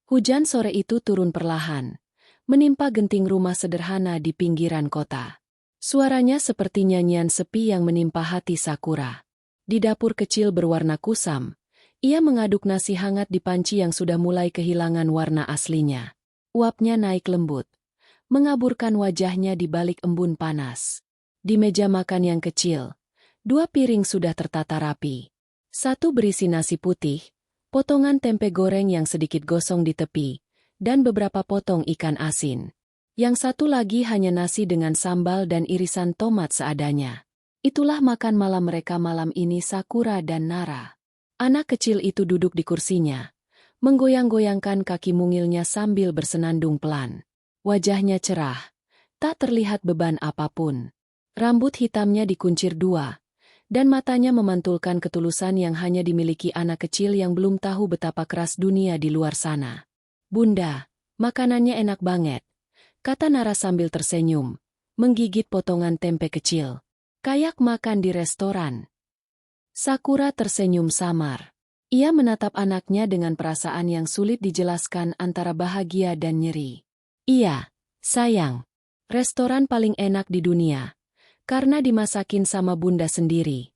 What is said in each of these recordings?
Hujan sore itu turun perlahan, menimpa genting rumah sederhana di pinggiran kota. Suaranya seperti nyanyian sepi yang menimpa hati Sakura. Di dapur kecil berwarna kusam, ia mengaduk nasi hangat di panci yang sudah mulai kehilangan warna aslinya. Uapnya naik lembut, mengaburkan wajahnya di balik embun panas. Di meja makan yang kecil, 2 piring sudah tertata rapi. Satu berisi nasi putih, potongan tempe goreng yang sedikit gosong di tepi, dan beberapa potong ikan asin. Yang satu lagi hanya nasi dengan sambal dan irisan tomat seadanya. Itulah makan malam mereka malam ini, Sakura dan Nara. Anak kecil itu duduk di kursinya, menggoyang-goyangkan kaki mungilnya sambil bersenandung pelan. Wajahnya cerah, tak terlihat beban apapun. Rambut hitamnya dikuncir 2, dan matanya memantulkan ketulusan yang hanya dimiliki anak kecil yang belum tahu betapa keras dunia di luar sana. "Bunda, makanannya enak banget," kata Nara sambil tersenyum, menggigit potongan tempe kecil. "Kayak makan di restoran." Sakura tersenyum samar. Ia menatap anaknya dengan perasaan yang sulit dijelaskan antara bahagia dan nyeri. "Iya, sayang. Restoran paling enak di dunia. Karena dimasakin sama bunda sendiri."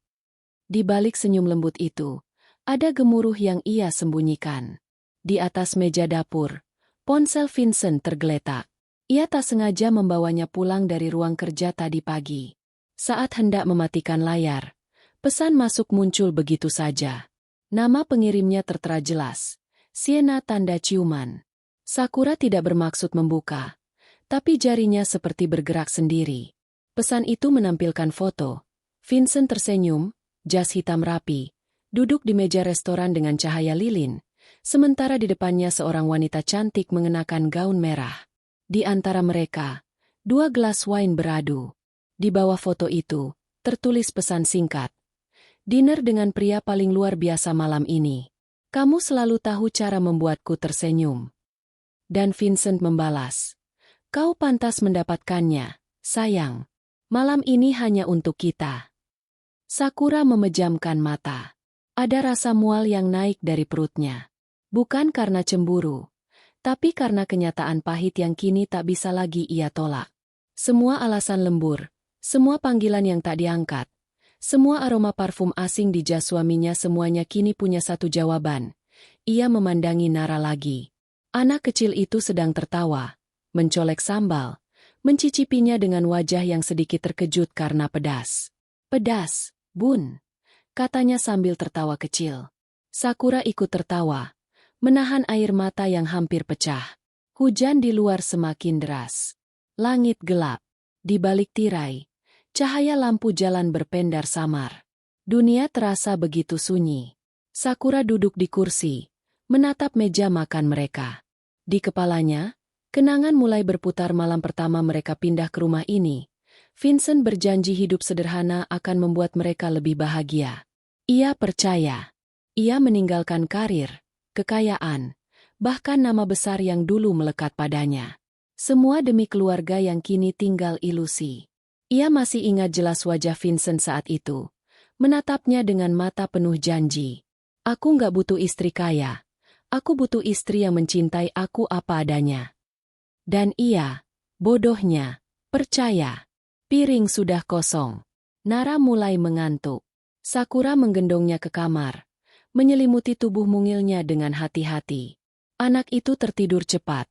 Di balik senyum lembut itu, ada gemuruh yang ia sembunyikan. Di atas meja dapur, ponsel Vincent tergeletak. Ia tak sengaja membawanya pulang dari ruang kerja tadi pagi. Saat hendak mematikan layar, pesan masuk muncul begitu saja. Nama pengirimnya tertera jelas, Sienna tanda ciuman. Sakura tidak bermaksud membuka, tapi jarinya seperti bergerak sendiri. Pesan itu menampilkan foto. Vincent tersenyum, jas hitam rapi, duduk di meja restoran dengan cahaya lilin, sementara di depannya seorang wanita cantik mengenakan gaun merah. Di antara mereka, 2 gelas wine beradu. Di bawah foto itu, tertulis pesan singkat. "Dinner dengan pria paling luar biasa malam ini. Kamu selalu tahu cara membuatku tersenyum." Dan Vincent membalas, "Kau pantas mendapatkannya, sayang. Malam ini hanya untuk kita." Sakura memejamkan mata. Ada rasa mual yang naik dari perutnya. Bukan karena cemburu, tapi karena kenyataan pahit yang kini tak bisa lagi ia tolak. Semua alasan lembur, semua panggilan yang tak diangkat, semua aroma parfum asing di jas suaminya, semuanya kini punya satu jawaban. Ia memandangi Nara lagi. Anak kecil itu sedang tertawa, mencolek sambal, mencicipinya dengan wajah yang sedikit terkejut karena pedas. "Pedas, Bun," katanya sambil tertawa kecil. Sakura ikut tertawa, menahan air mata yang hampir pecah. Hujan di luar semakin deras. Langit gelap. Di balik tirai, cahaya lampu jalan berpendar samar. Dunia terasa begitu sunyi. Sakura duduk di kursi, menatap meja makan mereka. Di kepalanya, kenangan mulai berputar malam pertama mereka pindah ke rumah ini. Vincent berjanji hidup sederhana akan membuat mereka lebih bahagia. Ia percaya. Ia meninggalkan karir, kekayaan, bahkan nama besar yang dulu melekat padanya. Semua demi keluarga yang kini tinggal ilusi. Ia masih ingat jelas wajah Vincent saat itu, menatapnya dengan mata penuh janji. "Aku nggak butuh istri kaya. Aku butuh istri yang mencintai aku apa adanya." Dan ia, bodohnya, percaya. Piring sudah kosong. Nara mulai mengantuk. Sakura menggendongnya ke kamar, menyelimuti tubuh mungilnya dengan hati-hati. Anak itu tertidur cepat.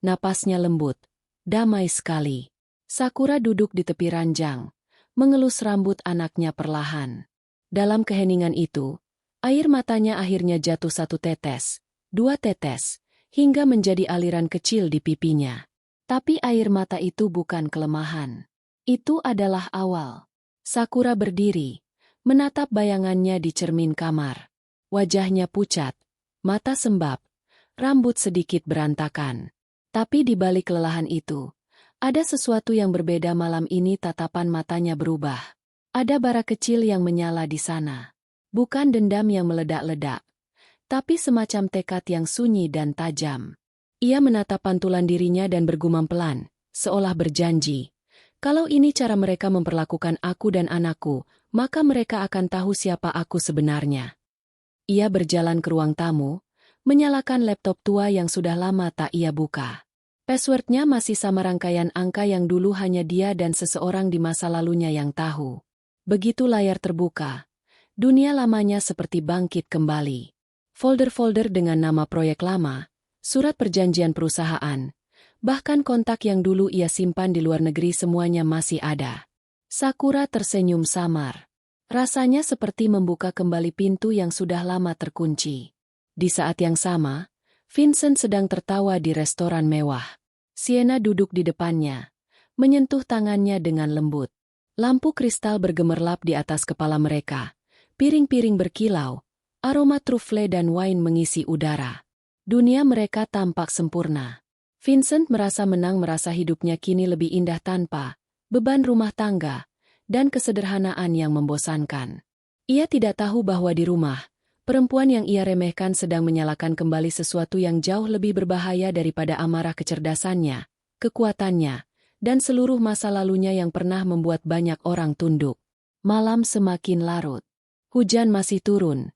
Napasnya lembut, damai sekali. Sakura duduk di tepi ranjang, mengelus rambut anaknya perlahan. Dalam keheningan itu, air matanya akhirnya jatuh 1 tetes, 2 tetes, hingga menjadi aliran kecil di pipinya. Tapi air mata itu bukan kelemahan. Itu adalah awal. Sakura berdiri, menatap bayangannya di cermin kamar. Wajahnya pucat, mata sembab, rambut sedikit berantakan. Tapi di balik kelelahan itu, ada sesuatu yang berbeda malam ini. Tatapan matanya berubah. Ada bara kecil yang menyala di sana. Bukan dendam yang meledak-ledak, tapi semacam tekad yang sunyi dan tajam. Ia menatap pantulan dirinya dan bergumam pelan, seolah berjanji, "Kalau ini cara mereka memperlakukan aku dan anakku, maka mereka akan tahu siapa aku sebenarnya." Ia berjalan ke ruang tamu, menyalakan laptop tua yang sudah lama tak ia buka. Passwordnya masih sama rangkaian angka yang dulu hanya dia dan seseorang di masa lalunya yang tahu. Begitu layar terbuka, dunia lamanya seperti bangkit kembali. Folder-folder dengan nama proyek lama, surat perjanjian perusahaan, bahkan kontak yang dulu ia simpan di luar negeri semuanya masih ada. Sakura tersenyum samar. Rasanya seperti membuka kembali pintu yang sudah lama terkunci. Di saat yang sama, Vincent sedang tertawa di restoran mewah. Sienna duduk di depannya, menyentuh tangannya dengan lembut. Lampu kristal bergemerlap di atas kepala mereka. Piring-piring berkilau, aroma trufle dan wine mengisi udara. Dunia mereka tampak sempurna. Vincent merasa menang, merasa hidupnya kini lebih indah tanpa beban rumah tangga dan kesederhanaan yang membosankan. Ia tidak tahu bahwa di rumah, perempuan yang ia remehkan sedang menyalakan kembali sesuatu yang jauh lebih berbahaya daripada amarah, kecerdasannya, kekuatannya, dan seluruh masa lalunya yang pernah membuat banyak orang tunduk. Malam semakin larut. Hujan masih turun,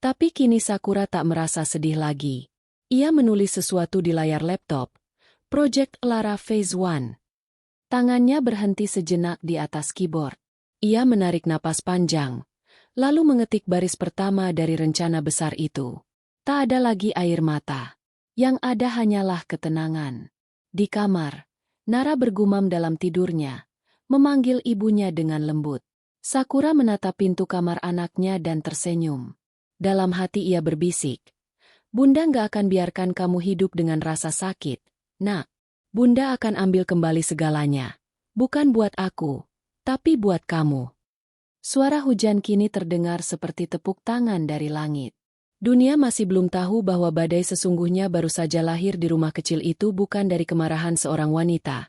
tapi kini Sakura tak merasa sedih lagi. Ia menulis sesuatu di layar laptop, Project Lara Phase 1. Tangannya berhenti sejenak di atas keyboard. Ia menarik napas panjang, lalu mengetik baris pertama dari rencana besar itu. Tak ada lagi air mata. Yang ada hanyalah ketenangan. Di kamar, Nara bergumam dalam tidurnya, memanggil ibunya dengan lembut. Sakura menatap pintu kamar anaknya dan tersenyum. Dalam hati ia berbisik, "Bunda gak akan biarkan kamu hidup dengan rasa sakit, Nak. Bunda akan ambil kembali segalanya. Bukan buat aku, tapi buat kamu." Suara hujan kini terdengar seperti tepuk tangan dari langit. Dunia masih belum tahu bahwa badai sesungguhnya baru saja lahir di rumah kecil itu, bukan dari kemarahan seorang wanita,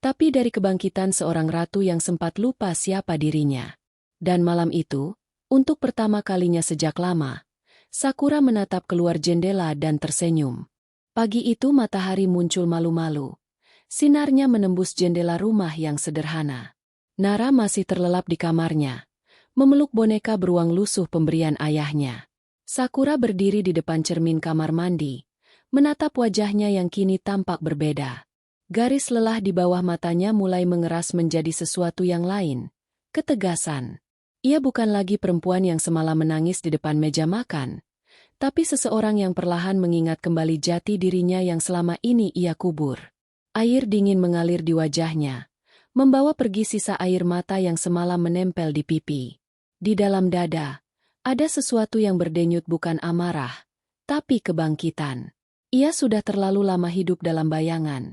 tapi dari kebangkitan seorang ratu yang sempat lupa siapa dirinya. Dan malam itu, untuk pertama kalinya sejak lama, Sakura menatap keluar jendela dan tersenyum. Pagi itu matahari muncul malu-malu. Sinarnya menembus jendela rumah yang sederhana. Nara masih terlelap di kamarnya, memeluk boneka beruang lusuh pemberian ayahnya. Sakura berdiri di depan cermin kamar mandi, menatap wajahnya yang kini tampak berbeda. Garis lelah di bawah matanya mulai mengeras menjadi sesuatu yang lain, ketegasan. Ia bukan lagi perempuan yang semalam menangis di depan meja makan, tapi seseorang yang perlahan mengingat kembali jati dirinya yang selama ini ia kubur. Air dingin mengalir di wajahnya, membawa pergi sisa air mata yang semalam menempel di pipi. Di dalam dada, ada sesuatu yang berdenyut, bukan amarah, tapi kebangkitan. Ia sudah terlalu lama hidup dalam bayangan,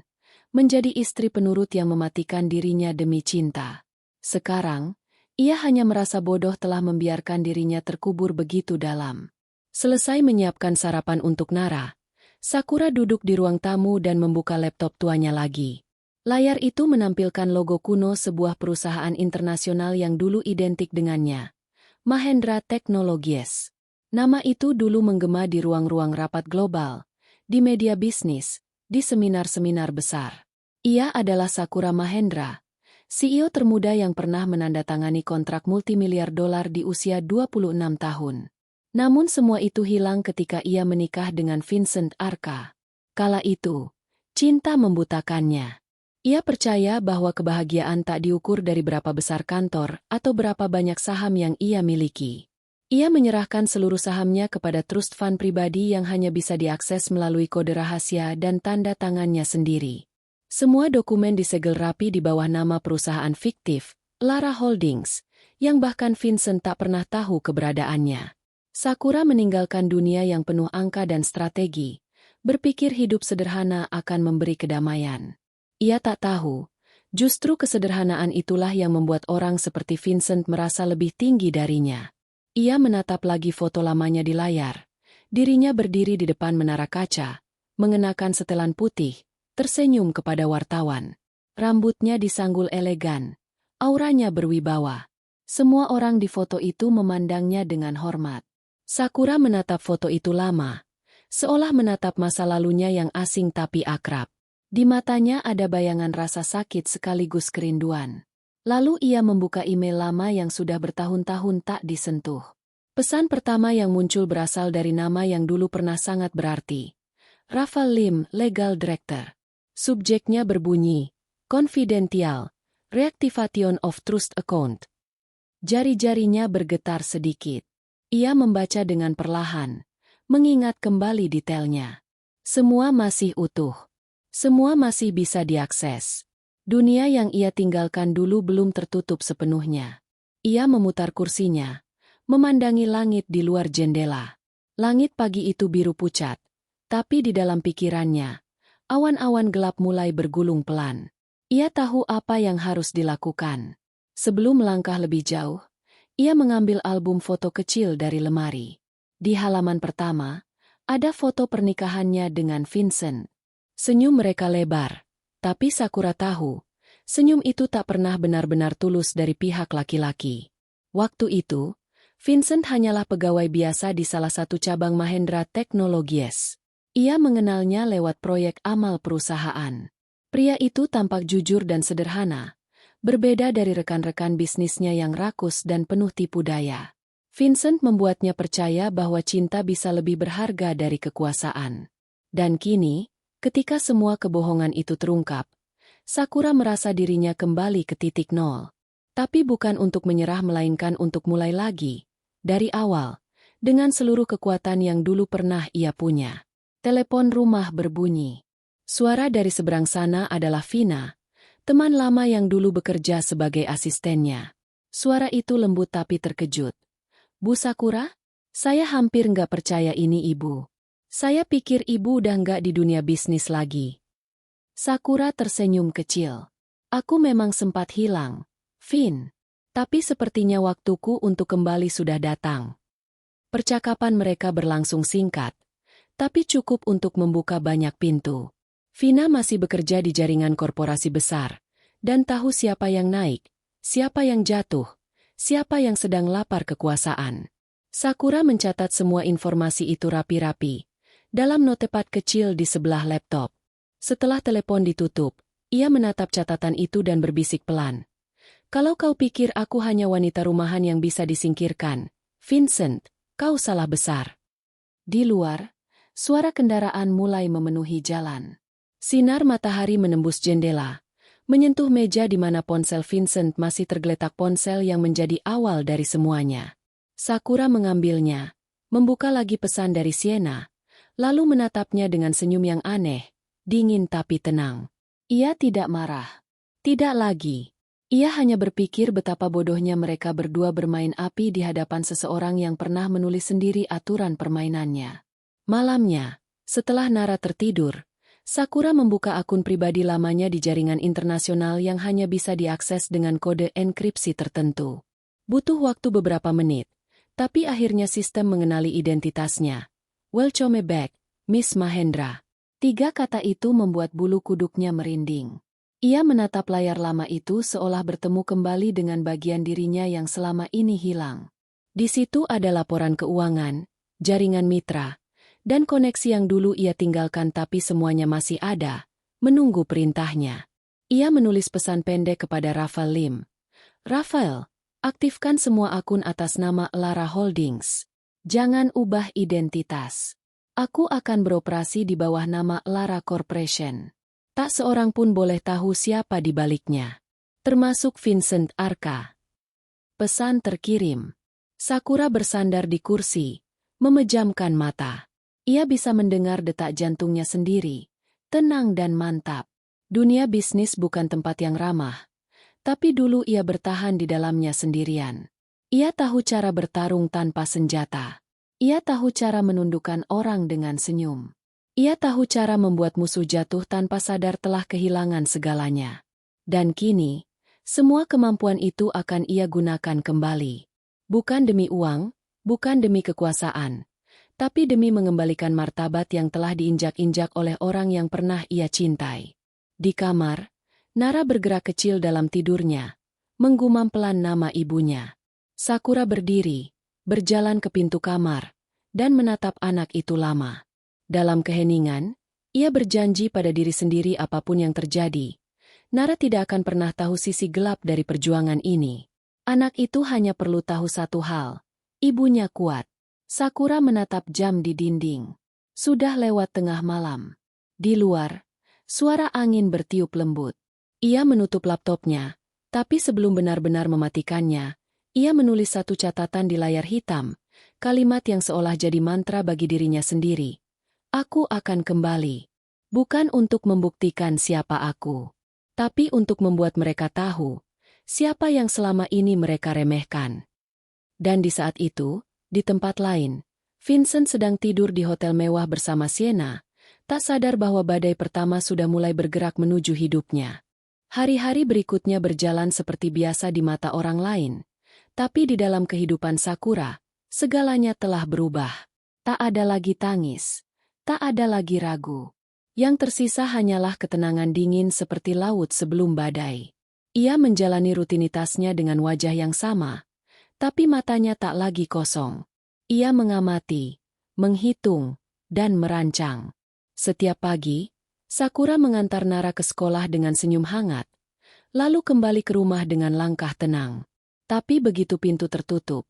menjadi istri penurut yang mematikan dirinya demi cinta. Sekarang, ia hanya merasa bodoh telah membiarkan dirinya terkubur begitu dalam. Selesai menyiapkan sarapan untuk Nara, Sakura duduk di ruang tamu dan membuka laptop tuanya lagi. Layar itu menampilkan logo kuno sebuah perusahaan internasional yang dulu identik dengannya, Mahendra Technologies. Nama itu dulu menggema di ruang-ruang rapat global, di media bisnis, di seminar-seminar besar. Ia adalah Sakura Mahendra, CEO termuda yang pernah menandatangani kontrak multimiliar dolar di usia 26 tahun. Namun semua itu hilang ketika ia menikah dengan Vincent Arka. Kala itu, cinta membutakannya. Ia percaya bahwa kebahagiaan tak diukur dari berapa besar kantor atau berapa banyak saham yang ia miliki. Ia menyerahkan seluruh sahamnya kepada trust fund pribadi yang hanya bisa diakses melalui kode rahasia dan tanda tangannya sendiri. Semua dokumen disegel rapi di bawah nama perusahaan fiktif, Lara Holdings, yang bahkan Vincent tak pernah tahu keberadaannya. Sakura meninggalkan dunia yang penuh angka dan strategi, berpikir hidup sederhana akan memberi kedamaian. Ia tak tahu, justru kesederhanaan itulah yang membuat orang seperti Vincent merasa lebih tinggi darinya. Ia menatap lagi foto lamanya di layar. Dirinya berdiri di depan menara kaca, mengenakan setelan putih, tersenyum kepada wartawan. Rambutnya disanggul elegan, auranya berwibawa. Semua orang di foto itu memandangnya dengan hormat. Sakura menatap foto itu lama, seolah menatap masa lalunya yang asing tapi akrab. Di matanya ada bayangan rasa sakit sekaligus kerinduan. Lalu ia membuka email lama yang sudah bertahun-tahun tak disentuh. Pesan pertama yang muncul berasal dari nama yang dulu pernah sangat berarti. Rafael Lim, Legal Director. Subjeknya berbunyi, Confidential, Reactivation of Trust Account. Jari-jarinya bergetar sedikit. Ia membaca dengan perlahan, mengingat kembali detailnya. Semua masih utuh. Semua masih bisa diakses. Dunia yang ia tinggalkan dulu belum tertutup sepenuhnya. Ia memutar kursinya, memandangi langit di luar jendela. Langit pagi itu biru pucat, tapi di dalam pikirannya, awan-awan gelap mulai bergulung pelan. Ia tahu apa yang harus dilakukan. Sebelum melangkah lebih jauh, ia mengambil album foto kecil dari lemari. Di halaman pertama, ada foto pernikahannya dengan Vincent. Senyum mereka lebar, tapi Sakura tahu, senyum itu tak pernah benar-benar tulus dari pihak laki-laki. Waktu itu, Vincent hanyalah pegawai biasa di salah satu cabang Mahendra Technologies. Ia mengenalnya lewat proyek amal perusahaan. Pria itu tampak jujur dan sederhana, berbeda dari rekan-rekan bisnisnya yang rakus dan penuh tipu daya. Vincent membuatnya percaya bahwa cinta bisa lebih berharga dari kekuasaan. Dan kini, ketika semua kebohongan itu terungkap, Sakura merasa dirinya kembali ke titik nol. Tapi bukan untuk menyerah melainkan untuk mulai lagi. Dari awal, dengan seluruh kekuatan yang dulu pernah ia punya. Telepon rumah berbunyi. Suara dari seberang sana adalah Vina, teman lama yang dulu bekerja sebagai asistennya. Suara itu lembut tapi terkejut. Bu Sakura? Saya hampir nggak percaya ini ibu. Saya pikir ibu udah nggak di dunia bisnis lagi. Sakura tersenyum kecil. Aku memang sempat hilang, Vin. Tapi sepertinya waktuku untuk kembali sudah datang. Percakapan mereka berlangsung singkat, tapi cukup untuk membuka banyak pintu. Vina masih bekerja di jaringan korporasi besar, dan tahu siapa yang naik, siapa yang jatuh, siapa yang sedang lapar kekuasaan. Sakura mencatat semua informasi itu rapi-rapi, dalam notepad kecil di sebelah laptop. Setelah telepon ditutup, ia menatap catatan itu dan berbisik pelan. Kalau kau pikir aku hanya wanita rumahan yang bisa disingkirkan, Vincent, kau salah besar. Di luar, suara kendaraan mulai memenuhi jalan. Sinar matahari menembus jendela, menyentuh meja di mana ponsel Vincent masih tergeletak, ponsel yang menjadi awal dari semuanya. Sakura mengambilnya, membuka lagi pesan dari Sienna, lalu menatapnya dengan senyum yang aneh, dingin tapi tenang. Ia tidak marah. Tidak lagi. Ia hanya berpikir betapa bodohnya mereka berdua bermain api di hadapan seseorang yang pernah menulis sendiri aturan permainannya. Malamnya, setelah Nara tertidur, Sakura membuka akun pribadi lamanya di jaringan internasional yang hanya bisa diakses dengan kode enkripsi tertentu. Butuh waktu beberapa menit, tapi akhirnya sistem mengenali identitasnya. Welcome back, Miss Mahendra. 3 kata itu membuat bulu kuduknya merinding. Ia menatap layar lama itu seolah bertemu kembali dengan bagian dirinya yang selama ini hilang. Di situ ada laporan keuangan, jaringan mitra, dan koneksi yang dulu ia tinggalkan tapi semuanya masih ada, menunggu perintahnya. Ia menulis pesan pendek kepada Rafael Lim. Rafael, aktifkan semua akun atas nama Lara Holdings. Jangan ubah identitas. Aku akan beroperasi di bawah nama Lara Corporation. Tak seorang pun boleh tahu siapa di baliknya. Termasuk Vincent Arka. Pesan terkirim. Sakura bersandar di kursi, memejamkan mata. Ia bisa mendengar detak jantungnya sendiri, tenang dan mantap. Dunia bisnis bukan tempat yang ramah, tapi dulu ia bertahan di dalamnya sendirian. Ia tahu cara bertarung tanpa senjata. Ia tahu cara menundukkan orang dengan senyum. Ia tahu cara membuat musuh jatuh tanpa sadar telah kehilangan segalanya. Dan kini, semua kemampuan itu akan ia gunakan kembali. Bukan demi uang, bukan demi kekuasaan, tapi demi mengembalikan martabat yang telah diinjak-injak oleh orang yang pernah ia cintai. Di kamar, Nara bergerak kecil dalam tidurnya, menggumam pelan nama ibunya. Sakura berdiri, berjalan ke pintu kamar, dan menatap anak itu lama. Dalam keheningan, ia berjanji pada diri sendiri apapun yang terjadi, Nara tidak akan pernah tahu sisi gelap dari perjuangan ini. Anak itu hanya perlu tahu satu hal, Ibunya kuat. Sakura menatap jam di dinding. Sudah lewat tengah malam. Di luar, suara angin bertiup lembut. Ia menutup laptopnya, tapi sebelum benar-benar mematikannya, ia menulis satu catatan di layar hitam, kalimat yang seolah jadi mantra bagi dirinya sendiri. Aku akan kembali. Bukan untuk membuktikan siapa aku, tapi untuk membuat mereka tahu siapa yang selama ini mereka remehkan. Dan di saat itu, di tempat lain, Vincent sedang tidur di hotel mewah bersama Sienna, tak sadar bahwa badai pertama sudah mulai bergerak menuju hidupnya. Hari-hari berikutnya berjalan seperti biasa di mata orang lain, tapi di dalam kehidupan Sakura, segalanya telah berubah. Tak ada lagi tangis, tak ada lagi ragu. Yang tersisa hanyalah ketenangan dingin seperti laut sebelum badai. Ia menjalani rutinitasnya dengan wajah yang sama, tapi matanya tak lagi kosong. Ia mengamati, menghitung, dan merancang. Setiap pagi, Sakura mengantar Nara ke sekolah dengan senyum hangat, lalu kembali ke rumah dengan langkah tenang. Tapi begitu pintu tertutup,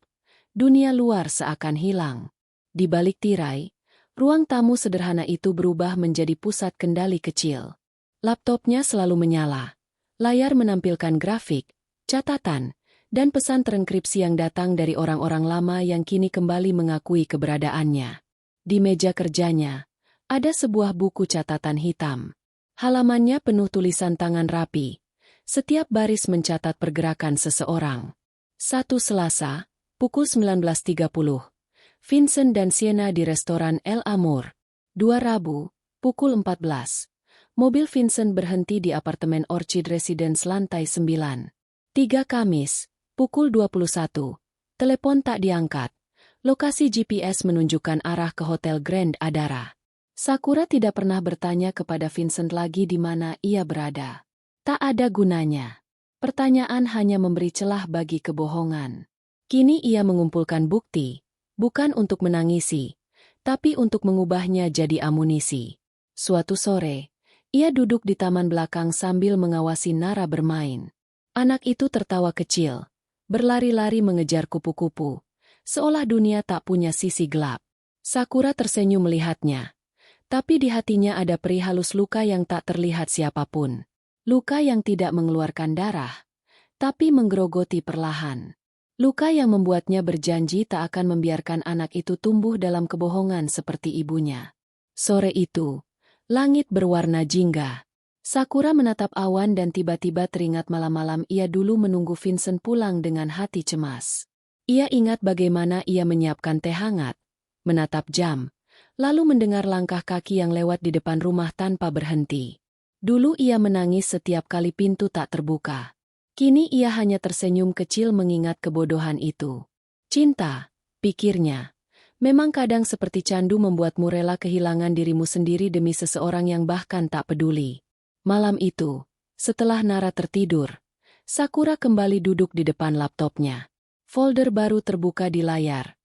dunia luar seakan hilang. Di balik tirai, ruang tamu sederhana itu berubah menjadi pusat kendali kecil. Laptopnya selalu menyala. Layar menampilkan grafik, catatan, dan pesan terenkripsi yang datang dari orang-orang lama yang kini kembali mengakui keberadaannya. Di meja kerjanya, ada sebuah buku catatan hitam. Halamannya penuh tulisan tangan rapi. Setiap baris mencatat pergerakan seseorang. 1 Selasa, pukul 19.30. Vincent dan Sienna di restoran El Amour. 2 Rabu, pukul 14. Mobil Vincent berhenti di apartemen Orchid Residence lantai 9. 3 Kamis, pukul 21. Telepon tak diangkat. Lokasi GPS menunjukkan arah ke Hotel Grand Adara. Sakura tidak pernah bertanya kepada Vincent lagi di mana ia berada. Tak ada gunanya. Pertanyaan hanya memberi celah bagi kebohongan. Kini ia mengumpulkan bukti. Bukan untuk menangisi, tapi untuk mengubahnya jadi amunisi. Suatu sore, ia duduk di taman belakang sambil mengawasi Nara bermain. Anak itu tertawa kecil, berlari-lari mengejar kupu-kupu, seolah dunia tak punya sisi gelap. Sakura tersenyum melihatnya, tapi di hatinya ada perih halus luka yang tak terlihat siapapun. Luka yang tidak mengeluarkan darah, tapi menggerogoti perlahan. Luka yang membuatnya berjanji tak akan membiarkan anak itu tumbuh dalam kebohongan seperti ibunya. Sore itu, langit berwarna jingga. Sakura menatap awan dan tiba-tiba teringat malam-malam ia dulu menunggu Vincent pulang dengan hati cemas. Ia ingat bagaimana ia menyiapkan teh hangat, menatap jam, lalu mendengar langkah kaki yang lewat di depan rumah tanpa berhenti. Dulu ia menangis setiap kali pintu tak terbuka. Kini ia hanya tersenyum kecil mengingat kebodohan itu. Cinta, pikirnya, memang kadang seperti candu membuatmu rela kehilangan dirimu sendiri demi seseorang yang bahkan tak peduli. Malam itu, setelah Nara tertidur, Sakura kembali duduk di depan laptopnya. Folder baru terbuka di layar.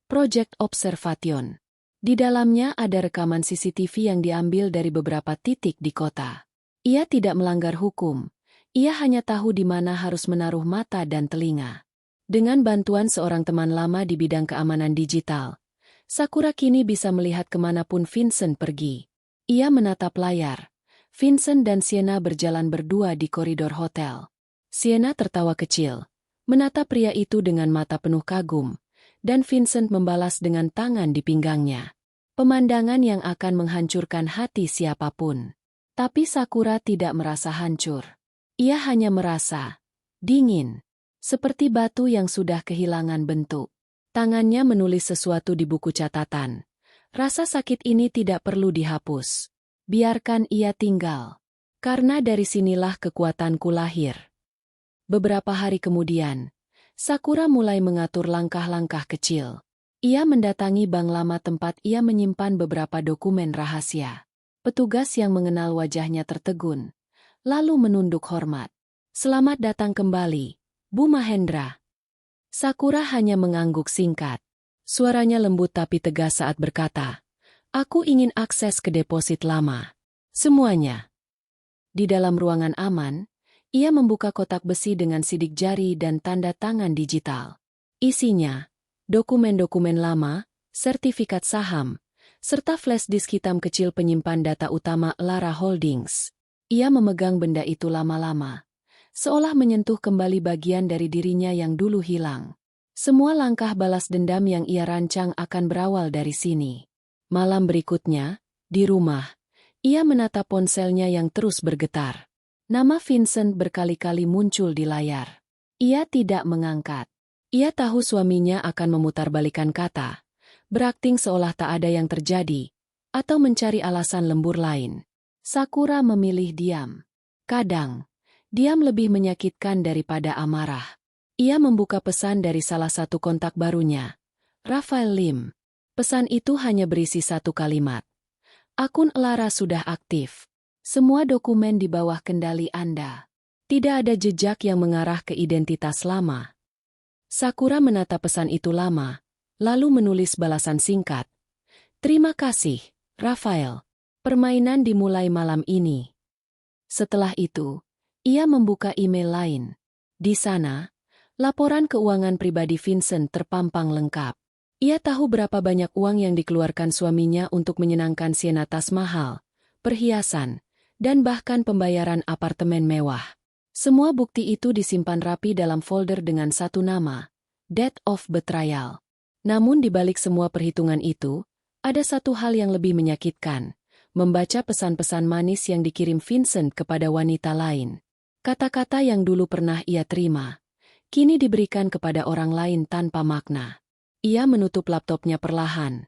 Project Observation. Di dalamnya ada rekaman CCTV yang diambil dari beberapa titik di kota. Ia tidak melanggar hukum. Ia hanya tahu di mana harus menaruh mata dan telinga. Dengan bantuan seorang teman lama di bidang keamanan digital, Sakura kini bisa melihat kemanapun Vincent pergi. Ia menatap layar. Vincent dan Sienna berjalan berdua di koridor hotel. Sienna tertawa kecil, menatap pria itu dengan mata penuh kagum, dan Vincent membalas dengan tangan di pinggangnya. Pemandangan yang akan menghancurkan hati siapapun. Tapi Sakura tidak merasa hancur. Ia hanya merasa dingin, seperti batu yang sudah kehilangan bentuk. Tangannya menulis sesuatu di buku catatan. Rasa sakit ini tidak perlu dihapus. Biarkan ia tinggal. Karena dari sinilah kekuatanku lahir. Beberapa hari kemudian, Sakura mulai mengatur langkah-langkah kecil. Ia mendatangi bank lama tempat ia menyimpan beberapa dokumen rahasia. Petugas yang mengenal wajahnya tertegun, lalu menunduk hormat. Selamat datang kembali, Bu Mahendra. Sakura hanya mengangguk singkat. Suaranya lembut tapi tegas saat berkata, aku ingin akses ke deposit lama. Semuanya. Di dalam ruangan aman, ia membuka kotak besi dengan sidik jari dan tanda tangan digital. Isinya, dokumen-dokumen lama, sertifikat saham, serta flash disk hitam kecil penyimpan data utama Lara Holdings. Ia memegang benda itu lama-lama, seolah menyentuh kembali bagian dari dirinya yang dulu hilang. Semua langkah balas dendam yang ia rancang akan berawal dari sini. Malam berikutnya, di rumah, ia menatap ponselnya yang terus bergetar. Nama Vincent berkali-kali muncul di layar. Ia tidak mengangkat. Ia tahu suaminya akan memutarbalikkan kata, berakting seolah tak ada yang terjadi, atau mencari alasan lembur lain. Sakura memilih diam. Kadang, diam lebih menyakitkan daripada amarah. Ia membuka pesan dari salah satu kontak barunya, Rafael Lim. Pesan itu hanya berisi satu kalimat. Akun Lara sudah aktif. Semua dokumen di bawah kendali Anda. Tidak ada jejak yang mengarah ke identitas lama. Sakura menatap pesan itu lama, lalu menulis balasan singkat. Terima kasih, Rafael. Permainan dimulai malam ini. Setelah itu, ia membuka email lain. Di sana, laporan keuangan pribadi Vincent terpampang lengkap. Ia tahu berapa banyak uang yang dikeluarkan suaminya untuk menyenangkan Sienna tas mahal, perhiasan, dan bahkan pembayaran apartemen mewah. Semua bukti itu disimpan rapi dalam folder dengan satu nama, Death of Betrayal. Namun di balik semua perhitungan itu, ada satu hal yang lebih menyakitkan, membaca pesan-pesan manis yang dikirim Vincent kepada wanita lain. Kata-kata yang dulu pernah ia terima, kini diberikan kepada orang lain tanpa makna. Ia menutup laptopnya perlahan,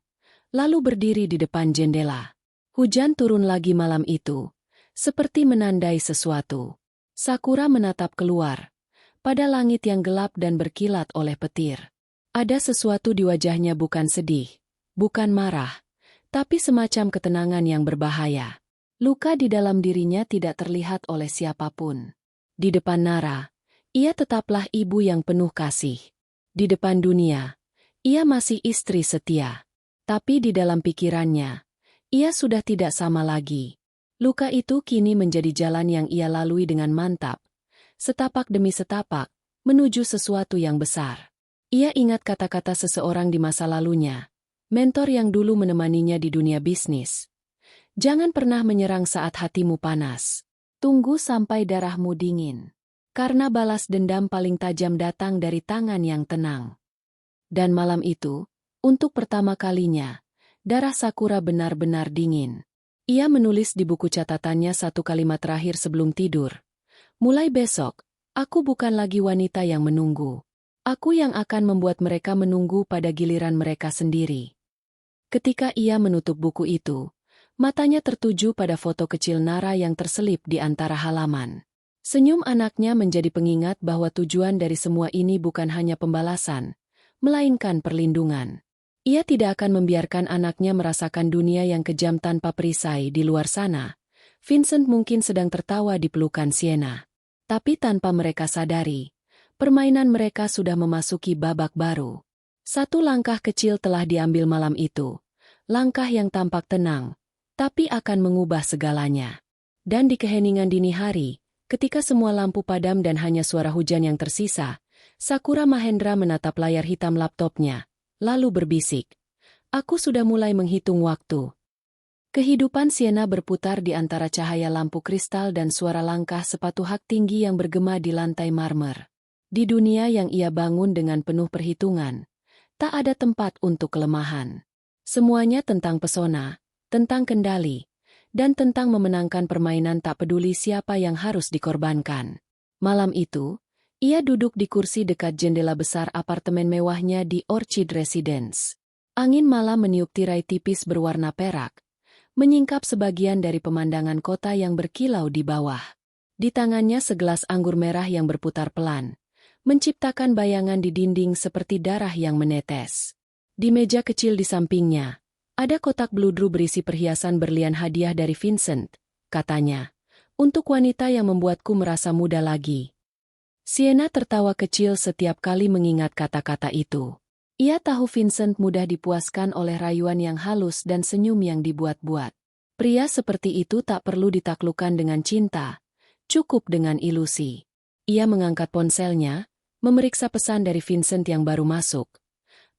lalu berdiri di depan jendela. Hujan turun lagi malam itu, seperti menandai sesuatu. Sakura menatap keluar, pada langit yang gelap dan berkilat oleh petir. Ada sesuatu di wajahnya, bukan sedih, bukan marah, tapi semacam ketenangan yang berbahaya. Luka di dalam dirinya tidak terlihat oleh siapapun. Di depan Nara, ia tetaplah ibu yang penuh kasih. Di depan dunia, ia masih istri setia. Tapi di dalam pikirannya, ia sudah tidak sama lagi. Luka itu kini menjadi jalan yang ia lalui dengan mantap, setapak demi setapak, menuju sesuatu yang besar. Ia ingat kata-kata seseorang di masa lalunya, mentor yang dulu menemaninya di dunia bisnis. Jangan pernah menyerang saat hatimu panas. Tunggu sampai darahmu dingin. Karena balas dendam paling tajam datang dari tangan yang tenang. Dan malam itu, untuk pertama kalinya, darah Sakura benar-benar dingin. Ia menulis di buku catatannya satu kalimat terakhir sebelum tidur. Mulai besok, aku bukan lagi wanita yang menunggu. Aku yang akan membuat mereka menunggu pada giliran mereka sendiri. Ketika ia menutup buku itu, matanya tertuju pada foto kecil Nara yang terselip di antara halaman. Senyum anaknya menjadi pengingat bahwa tujuan dari semua ini bukan hanya pembalasan, melainkan perlindungan. Ia tidak akan membiarkan anaknya merasakan dunia yang kejam tanpa perisai di luar sana. Vincent mungkin sedang tertawa di pelukan Sienna. Tapi tanpa mereka sadari, permainan mereka sudah memasuki babak baru. Satu langkah kecil telah diambil malam itu. Langkah yang tampak tenang, tapi akan mengubah segalanya. Dan di keheningan dini hari, ketika semua lampu padam dan hanya suara hujan yang tersisa, Sakura Mahendra menatap layar hitam laptopnya, lalu berbisik. Aku sudah mulai menghitung waktu. Kehidupan Sienna berputar di antara cahaya lampu kristal dan suara langkah sepatu hak tinggi yang bergema di lantai marmer. Di dunia yang ia bangun dengan penuh perhitungan, tak ada tempat untuk kelemahan. Semuanya tentang pesona, tentang kendali, dan tentang memenangkan permainan tak peduli siapa yang harus dikorbankan. Malam itu, ia duduk di kursi dekat jendela besar apartemen mewahnya di Orchid Residence. Angin malam meniup tirai tipis berwarna perak, menyingkap sebagian dari pemandangan kota yang berkilau di bawah. Di tangannya segelas anggur merah yang berputar pelan, menciptakan bayangan di dinding seperti darah yang menetes. Di meja kecil di sampingnya, ada kotak bludru berisi perhiasan berlian hadiah dari Vincent, katanya, untuk wanita yang membuatku merasa muda lagi. Sienna tertawa kecil setiap kali mengingat kata-kata itu. Ia tahu Vincent mudah dipuaskan oleh rayuan yang halus dan senyum yang dibuat-buat. Pria seperti itu tak perlu ditaklukkan dengan cinta, cukup dengan ilusi. Ia mengangkat ponselnya, memeriksa pesan dari Vincent yang baru masuk.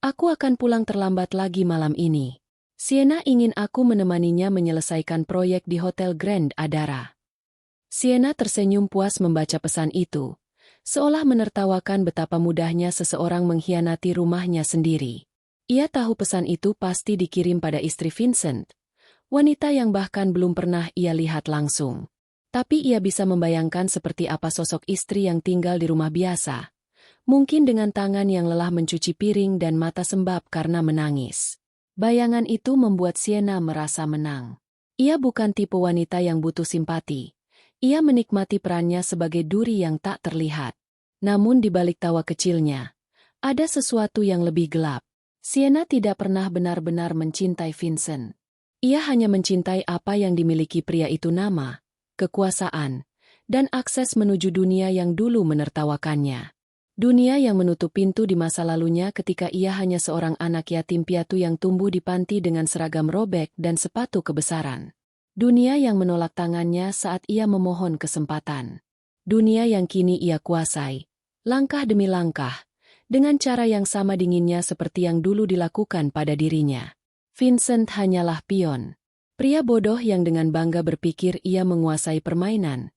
Aku akan pulang terlambat lagi malam ini. Sienna ingin aku menemaninya menyelesaikan proyek di Hotel Grand Adara. Sienna tersenyum puas membaca pesan itu, seolah menertawakan betapa mudahnya seseorang mengkhianati rumahnya sendiri. Ia tahu pesan itu pasti dikirim pada istri Vincent, wanita yang bahkan belum pernah ia lihat langsung. Tapi ia bisa membayangkan seperti apa sosok istri yang tinggal di rumah biasa. Mungkin dengan tangan yang lelah mencuci piring dan mata sembab karena menangis. Bayangan itu membuat Sienna merasa menang. Ia bukan tipe wanita yang butuh simpati. Ia menikmati perannya sebagai duri yang tak terlihat. Namun di balik tawa kecilnya, ada sesuatu yang lebih gelap. Sienna tidak pernah benar-benar mencintai Vincent. Ia hanya mencintai apa yang dimiliki pria itu, nama, kekuasaan, dan akses menuju dunia yang dulu menertawakannya. Dunia yang menutup pintu di masa lalunya ketika ia hanya seorang anak yatim piatu yang tumbuh di panti dengan seragam robek dan sepatu kebesaran. Dunia yang menolak tangannya saat ia memohon kesempatan. Dunia yang kini ia kuasai, langkah demi langkah, dengan cara yang sama dinginnya seperti yang dulu dilakukan pada dirinya. Vincent hanyalah pion. Pria bodoh yang dengan bangga berpikir ia menguasai permainan.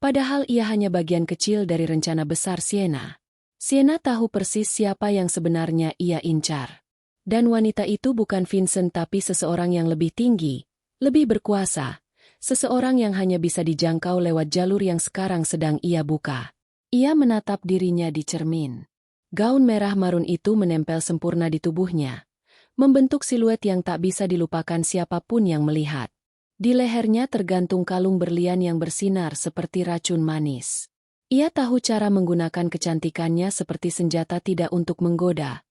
Padahal ia hanya bagian kecil dari rencana besar Sienna. Sienna tahu persis siapa yang sebenarnya ia incar. Dan wanita itu bukan Vincent tapi seseorang yang lebih tinggi, lebih berkuasa. Seseorang yang hanya bisa dijangkau lewat jalur yang sekarang sedang ia buka. Ia menatap dirinya di cermin. Gaun merah marun itu menempel sempurna di tubuhnya, membentuk siluet yang tak bisa dilupakan siapapun yang melihat. Di lehernya tergantung kalung berlian yang bersinar seperti racun manis. Ia tahu cara menggunakan kecantikannya seperti senjata, tidak untuk menggoda,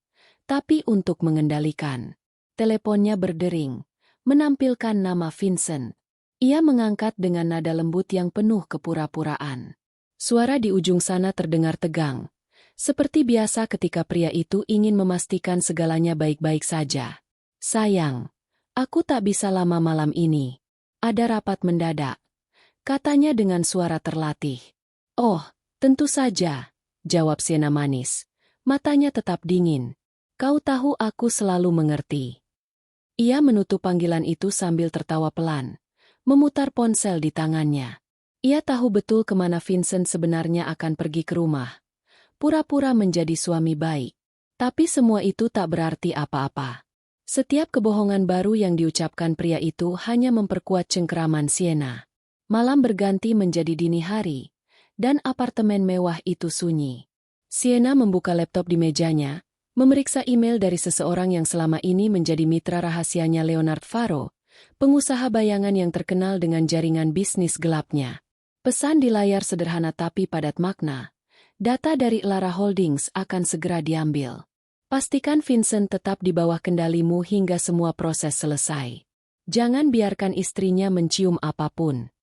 tapi untuk mengendalikan. Teleponnya berdering, menampilkan nama Vincent. Ia mengangkat dengan nada lembut yang penuh kepura-puraan. Suara di ujung sana terdengar tegang. Seperti biasa ketika pria itu ingin memastikan segalanya baik-baik saja. Sayang, aku tak bisa lama malam ini. Ada rapat mendadak, katanya dengan suara terlatih. Oh, tentu saja, jawab Sienna manis. Matanya tetap dingin. Kau tahu aku selalu mengerti. Ia menutup panggilan itu sambil tertawa pelan, memutar ponsel di tangannya. Ia tahu betul kemana Vincent sebenarnya akan pergi, ke rumah. Pura-pura menjadi suami baik. Tapi semua itu tak berarti apa-apa. Setiap kebohongan baru yang diucapkan pria itu hanya memperkuat cengkeraman Sienna. Malam berganti menjadi dini hari, dan apartemen mewah itu sunyi. Sienna membuka laptop di mejanya, memeriksa email dari seseorang yang selama ini menjadi mitra rahasianya, Leonard Faro, pengusaha bayangan yang terkenal dengan jaringan bisnis gelapnya. Pesan di layar sederhana tapi padat makna. Data dari Lara Holdings akan segera diambil. Pastikan Vincent tetap di bawah kendalimu hingga semua proses selesai. Jangan biarkan istrinya mencium apapun.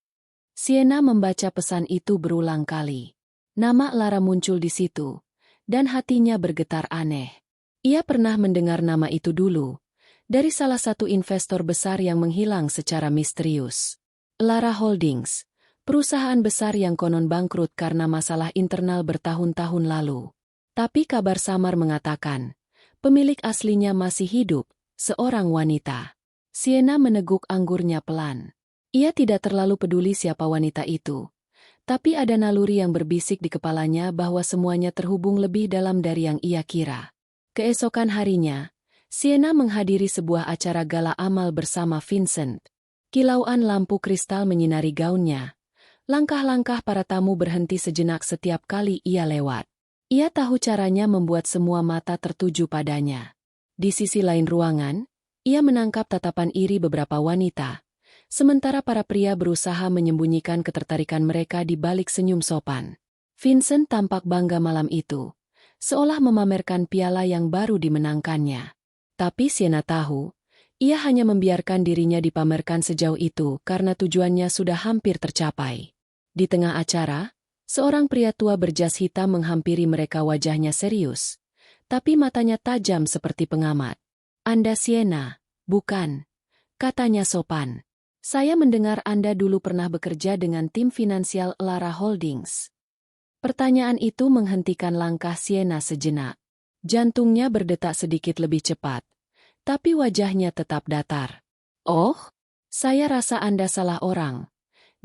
Sienna membaca pesan itu berulang kali. Nama Lara muncul di situ, dan hatinya bergetar aneh. Ia pernah mendengar nama itu dulu, dari salah satu investor besar yang menghilang secara misterius. Lara Holdings, perusahaan besar yang konon bangkrut karena masalah internal bertahun-tahun lalu. Tapi kabar samar mengatakan, pemilik aslinya masih hidup, seorang wanita. Sienna meneguk anggurnya pelan. Ia tidak terlalu peduli siapa wanita itu. Tapi ada naluri yang berbisik di kepalanya bahwa semuanya terhubung lebih dalam dari yang ia kira. Keesokan harinya, Sienna menghadiri sebuah acara gala amal bersama Vincent. Kilauan lampu kristal menyinari gaunnya. Langkah-langkah para tamu berhenti sejenak setiap kali ia lewat. Ia tahu caranya membuat semua mata tertuju padanya. Di sisi lain ruangan, ia menangkap tatapan iri beberapa wanita, sementara para pria berusaha menyembunyikan ketertarikan mereka di balik senyum sopan. Vincent tampak bangga malam itu, seolah memamerkan piala yang baru dimenangkannya. Tapi Sienna tahu, ia hanya membiarkan dirinya dipamerkan sejauh itu karena tujuannya sudah hampir tercapai. Di tengah acara, seorang pria tua berjas hitam menghampiri mereka, wajahnya serius, tapi matanya tajam seperti pengamat. Anda Sienna, bukan? Katanya sopan. Saya mendengar Anda dulu pernah bekerja dengan tim finansial Lara Holdings. Pertanyaan itu menghentikan langkah Sienna sejenak. Jantungnya berdetak sedikit lebih cepat, tapi wajahnya tetap datar. "Oh, saya rasa Anda salah orang,"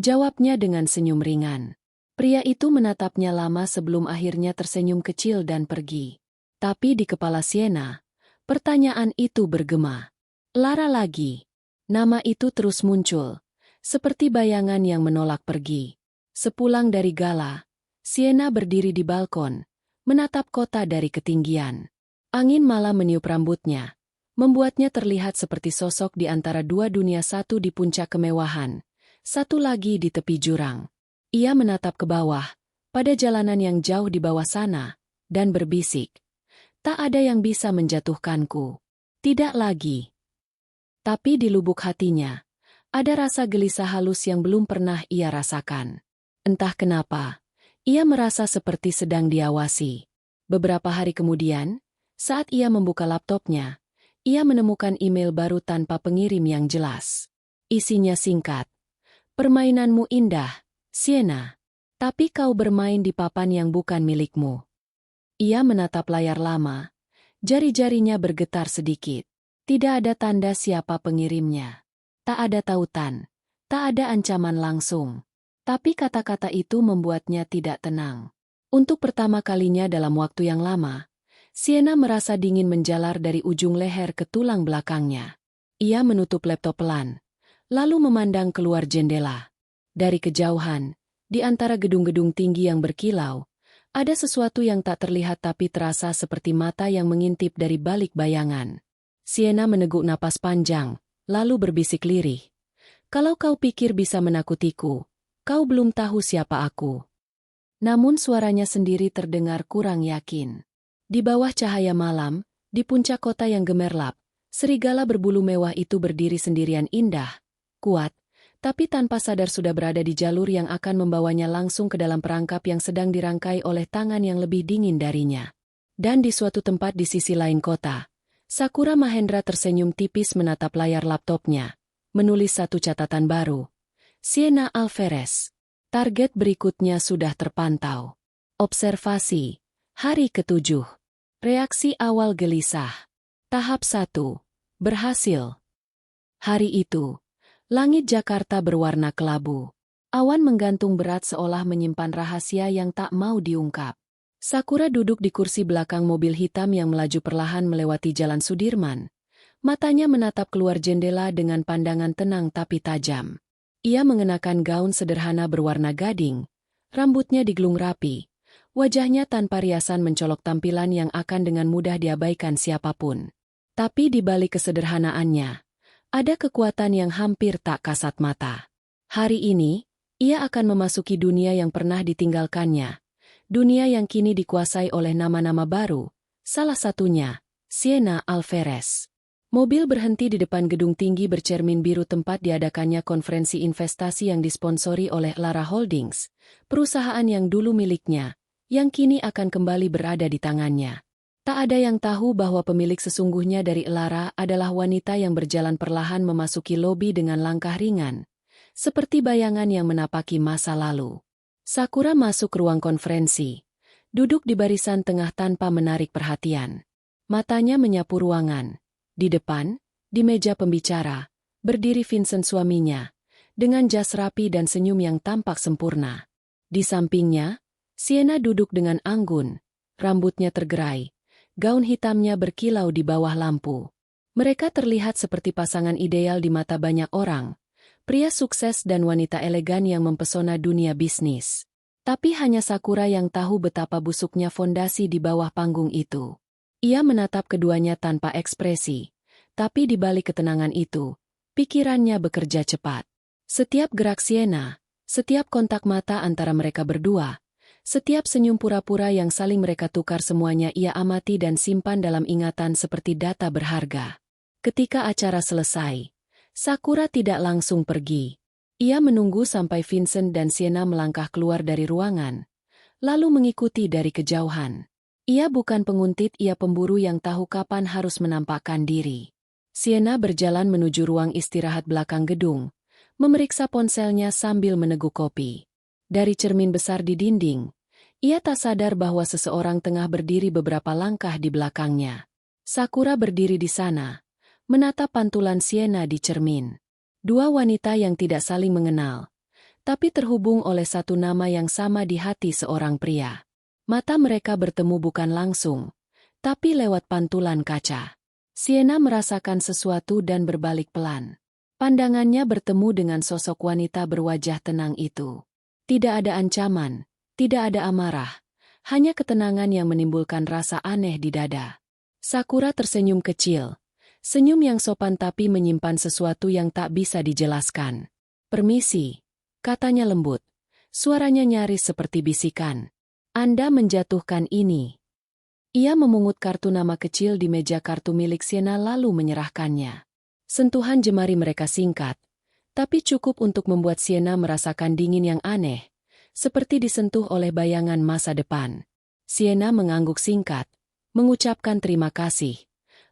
jawabnya dengan senyum ringan. Pria itu menatapnya lama sebelum akhirnya tersenyum kecil dan pergi. Tapi di kepala Sienna, pertanyaan itu bergema. Lara lagi. Nama itu terus muncul, seperti bayangan yang menolak pergi. Sepulang dari gala, Sienna berdiri di balkon, menatap kota dari ketinggian. Angin malam meniup rambutnya, membuatnya terlihat seperti sosok di antara dua dunia, satu di puncak kemewahan, satu lagi di tepi jurang. Ia menatap ke bawah, pada jalanan yang jauh di bawah sana, dan berbisik, "Tak ada yang bisa menjatuhkanku. Tidak lagi." Tapi di lubuk hatinya, ada rasa gelisah halus yang belum pernah ia rasakan. Entah kenapa, ia merasa seperti sedang diawasi. Beberapa hari kemudian, saat ia membuka laptopnya, ia menemukan email baru tanpa pengirim yang jelas. Isinya singkat. "Permainanmu indah, Sienna. Tapi kau bermain di papan yang bukan milikmu." Ia menatap layar lama. Jari-jarinya bergetar sedikit. Tidak ada tanda siapa pengirimnya. Tak ada tautan. Tak ada ancaman langsung. Tapi kata-kata itu membuatnya tidak tenang. Untuk pertama kalinya dalam waktu yang lama, Sienna merasa dingin menjalar dari ujung leher ke tulang belakangnya. Ia menutup laptop pelan, lalu memandang keluar jendela. Dari kejauhan, di antara gedung-gedung tinggi yang berkilau, ada sesuatu yang tak terlihat tapi terasa seperti mata yang mengintip dari balik bayangan. Sienna meneguk napas panjang, lalu berbisik lirih. "Kalau kau pikir bisa menakutiku, kau belum tahu siapa aku." Namun suaranya sendiri terdengar kurang yakin. Di bawah cahaya malam, di puncak kota yang gemerlap, serigala berbulu mewah itu berdiri sendirian, indah, kuat, tapi tanpa sadar sudah berada di jalur yang akan membawanya langsung ke dalam perangkap yang sedang dirangkai oleh tangan yang lebih dingin darinya. Dan di suatu tempat di sisi lain kota, Sakura Mahendra tersenyum tipis menatap layar laptopnya, menulis satu catatan baru. "Sienna Alvarez. Target berikutnya sudah terpantau. Observasi. Hari ke-7. Reaksi awal gelisah. Tahap 1. Berhasil." Hari itu, langit Jakarta berwarna kelabu. Awan menggantung berat seolah menyimpan rahasia yang tak mau diungkap. Sakura duduk di kursi belakang mobil hitam yang melaju perlahan melewati Jalan Sudirman. Matanya menatap keluar jendela dengan pandangan tenang tapi tajam. Ia mengenakan gaun sederhana berwarna gading, rambutnya digelung rapi. Wajahnya tanpa riasan mencolok tampilan yang akan dengan mudah diabaikan siapapun. Tapi di balik kesederhanaannya, ada kekuatan yang hampir tak kasat mata. Hari ini, ia akan memasuki dunia yang pernah ditinggalkannya. Dunia yang kini dikuasai oleh nama-nama baru, salah satunya, Sienna Alvarez. Mobil berhenti di depan gedung tinggi bercermin biru tempat diadakannya konferensi investasi yang disponsori oleh Lara Holdings, perusahaan yang dulu miliknya, yang kini akan kembali berada di tangannya. Tak ada yang tahu bahwa pemilik sesungguhnya dari Lara adalah wanita yang berjalan perlahan memasuki lobi dengan langkah ringan, seperti bayangan yang menapaki masa lalu. Sakura masuk ruang konferensi, duduk di barisan tengah tanpa menarik perhatian. Matanya menyapu ruangan. Di depan, di meja pembicara, berdiri Vincent suaminya, dengan jas rapi dan senyum yang tampak sempurna. Di sampingnya, Sienna duduk dengan anggun, rambutnya tergerai, gaun hitamnya berkilau di bawah lampu. Mereka terlihat seperti pasangan ideal di mata banyak orang, pria sukses dan wanita elegan yang mempesona dunia bisnis. Tapi hanya Sakura yang tahu betapa busuknya fondasi di bawah panggung itu. Ia menatap keduanya tanpa ekspresi, tapi di balik ketenangan itu, pikirannya bekerja cepat. Setiap gerak Sienna, setiap kontak mata antara mereka berdua, setiap senyum pura-pura yang saling mereka tukar, semuanya ia amati dan simpan dalam ingatan seperti data berharga. Ketika acara selesai, Sakura tidak langsung pergi. Ia menunggu sampai Vincent dan Sienna melangkah keluar dari ruangan, lalu mengikuti dari kejauhan. Ia bukan penguntit, ia pemburu yang tahu kapan harus menampakkan diri. Sienna berjalan menuju ruang istirahat belakang gedung, memeriksa ponselnya sambil meneguk kopi. Dari cermin besar di dinding, Ia tak sadar bahwa seseorang tengah berdiri beberapa langkah di belakangnya. Sakura berdiri di sana, menatap pantulan Sienna di cermin. Dua wanita yang tidak saling mengenal, tapi terhubung oleh satu nama yang sama di hati seorang pria. Mata mereka bertemu bukan langsung, tapi lewat pantulan kaca. Sienna merasakan sesuatu dan berbalik pelan. Pandangannya bertemu dengan sosok wanita berwajah tenang itu. Tidak ada ancaman, tidak ada amarah, hanya ketenangan yang menimbulkan rasa aneh di dada. Sakura tersenyum kecil, senyum yang sopan tapi menyimpan sesuatu yang tak bisa dijelaskan. "Permisi," katanya lembut. Suaranya nyaris seperti bisikan. "Anda menjatuhkan ini." Ia memungut kartu nama kecil di meja kartu milik Sienna lalu menyerahkannya. Sentuhan jemari mereka singkat, tapi cukup untuk membuat Sienna merasakan dingin yang aneh, seperti disentuh oleh bayangan masa depan. Sienna mengangguk singkat, mengucapkan terima kasih,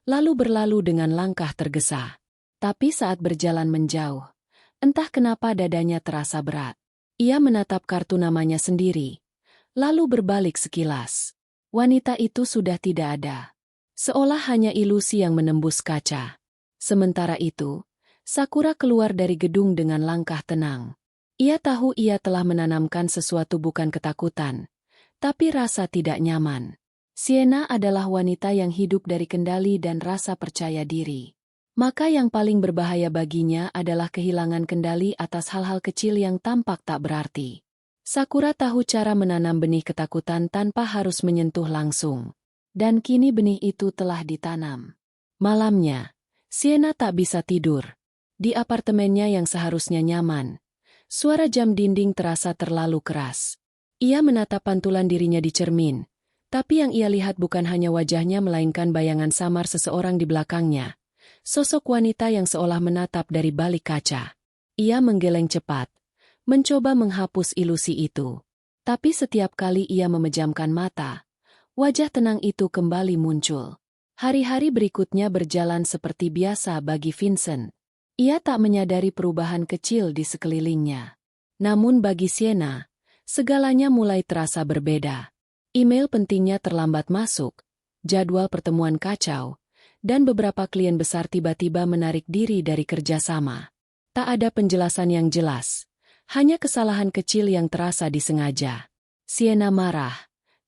lalu berlalu dengan langkah tergesa. Tapi saat berjalan menjauh, entah kenapa dadanya terasa berat. Ia menatap kartu namanya sendiri, lalu berbalik sekilas. Wanita itu sudah tidak ada. Seolah hanya ilusi yang menembus kaca. Sementara itu, Sakura keluar dari gedung dengan langkah tenang. Ia tahu ia telah menanamkan sesuatu bukan ketakutan, tapi rasa tidak nyaman. Sienna adalah wanita yang hidup dari kendali dan rasa percaya diri. Maka yang paling berbahaya baginya adalah kehilangan kendali atas hal-hal kecil yang tampak tak berarti. Sakura tahu cara menanam benih ketakutan tanpa harus menyentuh langsung. Dan kini benih itu telah ditanam. Malamnya, Sienna tak bisa tidur. Di apartemennya yang seharusnya nyaman, suara jam dinding terasa terlalu keras. Ia menatap pantulan dirinya di cermin, tapi yang ia lihat bukan hanya wajahnya melainkan bayangan samar seseorang di belakangnya. Sosok wanita yang seolah menatap dari balik kaca. Ia menggeleng cepat, mencoba menghapus ilusi itu. Tapi setiap kali ia memejamkan mata, wajah tenang itu kembali muncul. Hari-hari berikutnya berjalan seperti biasa bagi Vincent. Ia tak menyadari perubahan kecil di sekelilingnya. Namun bagi Sienna, segalanya mulai terasa berbeda. Email pentingnya terlambat masuk, jadwal pertemuan kacau, dan beberapa klien besar tiba-tiba menarik diri dari kerjasama. Tak ada penjelasan yang jelas, hanya kesalahan kecil yang terasa disengaja. Sienna marah,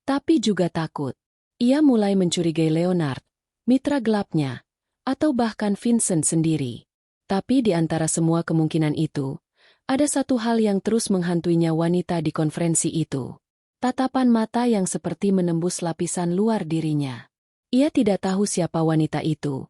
tapi juga takut. Ia mulai mencurigai Leonard, mitra gelapnya, atau bahkan Vincent sendiri. Tapi di antara semua kemungkinan itu, ada satu hal yang terus menghantuinya wanita di konferensi itu. Tatapan mata yang seperti menembus lapisan luar dirinya. Ia tidak tahu siapa wanita itu,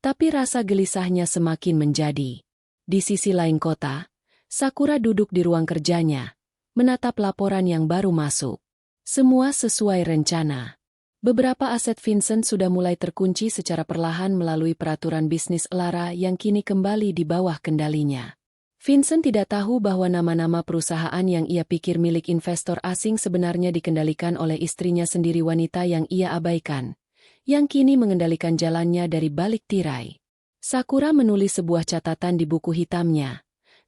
tapi rasa gelisahnya semakin menjadi. Di sisi lain kota, Sakura duduk di ruang kerjanya, menatap laporan yang baru masuk. Semua sesuai rencana. Beberapa aset Vincent sudah mulai terkunci secara perlahan melalui peraturan bisnis Elara yang kini kembali di bawah kendalinya. Vincent tidak tahu bahwa nama-nama perusahaan yang ia pikir milik investor asing sebenarnya dikendalikan oleh istrinya sendiri, wanita yang ia abaikan, yang kini mengendalikan jalannya dari balik tirai. Sakura menulis sebuah catatan di buku hitamnya.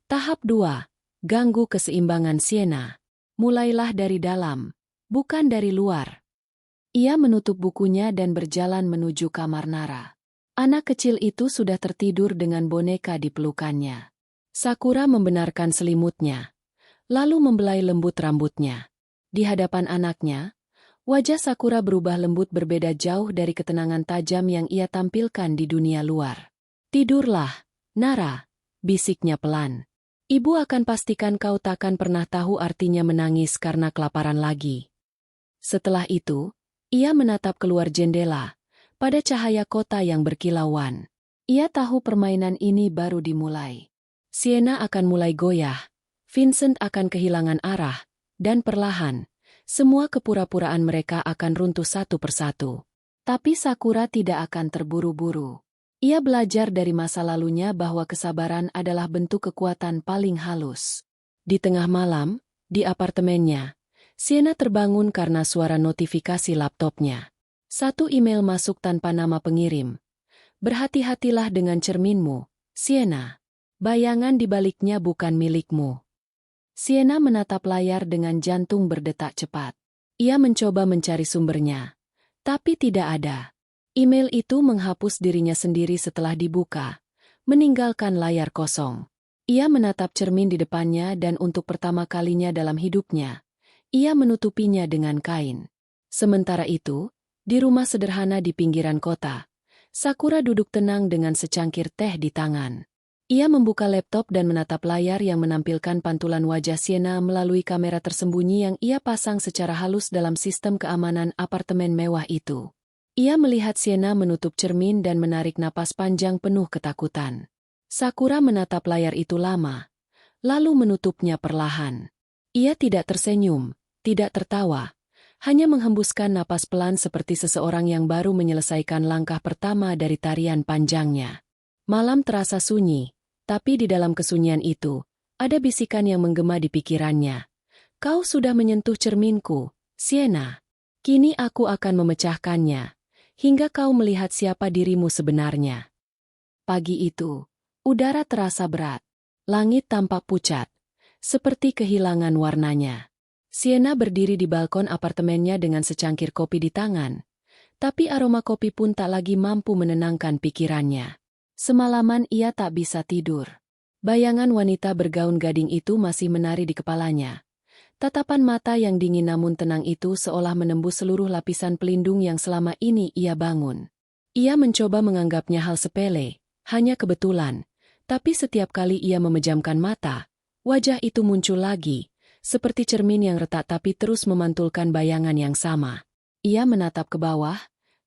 Tahap 2. Ganggu keseimbangan Sienna. Mulailah dari dalam, bukan dari luar. Ia menutup bukunya dan berjalan menuju kamar Nara. Anak kecil itu sudah tertidur dengan boneka di pelukannya. Sakura membenarkan selimutnya, lalu membelai lembut rambutnya. Di hadapan anaknya, wajah Sakura berubah lembut, berbeda jauh dari ketenangan tajam yang ia tampilkan di dunia luar. "Tidurlah, Nara," bisiknya pelan. "Ibu akan pastikan kau takkan pernah tahu artinya menangis karena kelaparan lagi." Setelah itu, ia menatap keluar jendela, pada cahaya kota yang berkilauan. Ia tahu permainan ini baru dimulai. Sienna akan mulai goyah, Vincent akan kehilangan arah, dan perlahan, semua kepura-puraan mereka akan runtuh satu persatu. Tapi Sakura tidak akan terburu-buru. Ia belajar dari masa lalunya bahwa kesabaran adalah bentuk kekuatan paling halus. Di tengah malam, di apartemennya, Sienna terbangun karena suara notifikasi laptopnya. Satu email masuk tanpa nama pengirim. "Berhati-hatilah dengan cerminmu, Sienna. Bayangan di baliknya bukan milikmu." Sienna menatap layar dengan jantung berdetak cepat. Ia mencoba mencari sumbernya, tapi tidak ada. Email itu menghapus dirinya sendiri setelah dibuka, meninggalkan layar kosong. Ia menatap cermin di depannya dan untuk pertama kalinya dalam hidupnya, ia menutupinya dengan kain. Sementara itu, di rumah sederhana di pinggiran kota, Sakura duduk tenang dengan secangkir teh di tangan. Ia membuka laptop dan menatap layar yang menampilkan pantulan wajah Sienna melalui kamera tersembunyi yang ia pasang secara halus dalam sistem keamanan apartemen mewah itu. Ia melihat Sienna menutup cermin dan menarik napas panjang penuh ketakutan. Sakura menatap layar itu lama, lalu menutupnya perlahan. Ia tidak tersenyum, tidak tertawa, hanya menghembuskan napas pelan seperti seseorang yang baru menyelesaikan langkah pertama dari tarian panjangnya. Malam terasa sunyi, tapi di dalam kesunyian itu, ada bisikan yang menggema di pikirannya. Kau sudah menyentuh cerminku, Sienna. Kini aku akan memecahkannya, hingga kau melihat siapa dirimu sebenarnya. Pagi itu, udara terasa berat. Langit tampak pucat, seperti kehilangan warnanya. Sienna berdiri di balkon apartemennya dengan secangkir kopi di tangan, tapi aroma kopi pun tak lagi mampu menenangkan pikirannya. Semalaman ia tak bisa tidur. Bayangan wanita bergaun gading itu masih menari di kepalanya. Tatapan mata yang dingin namun tenang itu seolah menembus seluruh lapisan pelindung yang selama ini ia bangun. Ia mencoba menganggapnya hal sepele, hanya kebetulan, tapi setiap kali ia memejamkan mata, wajah itu muncul lagi, seperti cermin yang retak tapi terus memantulkan bayangan yang sama. Ia menatap ke bawah,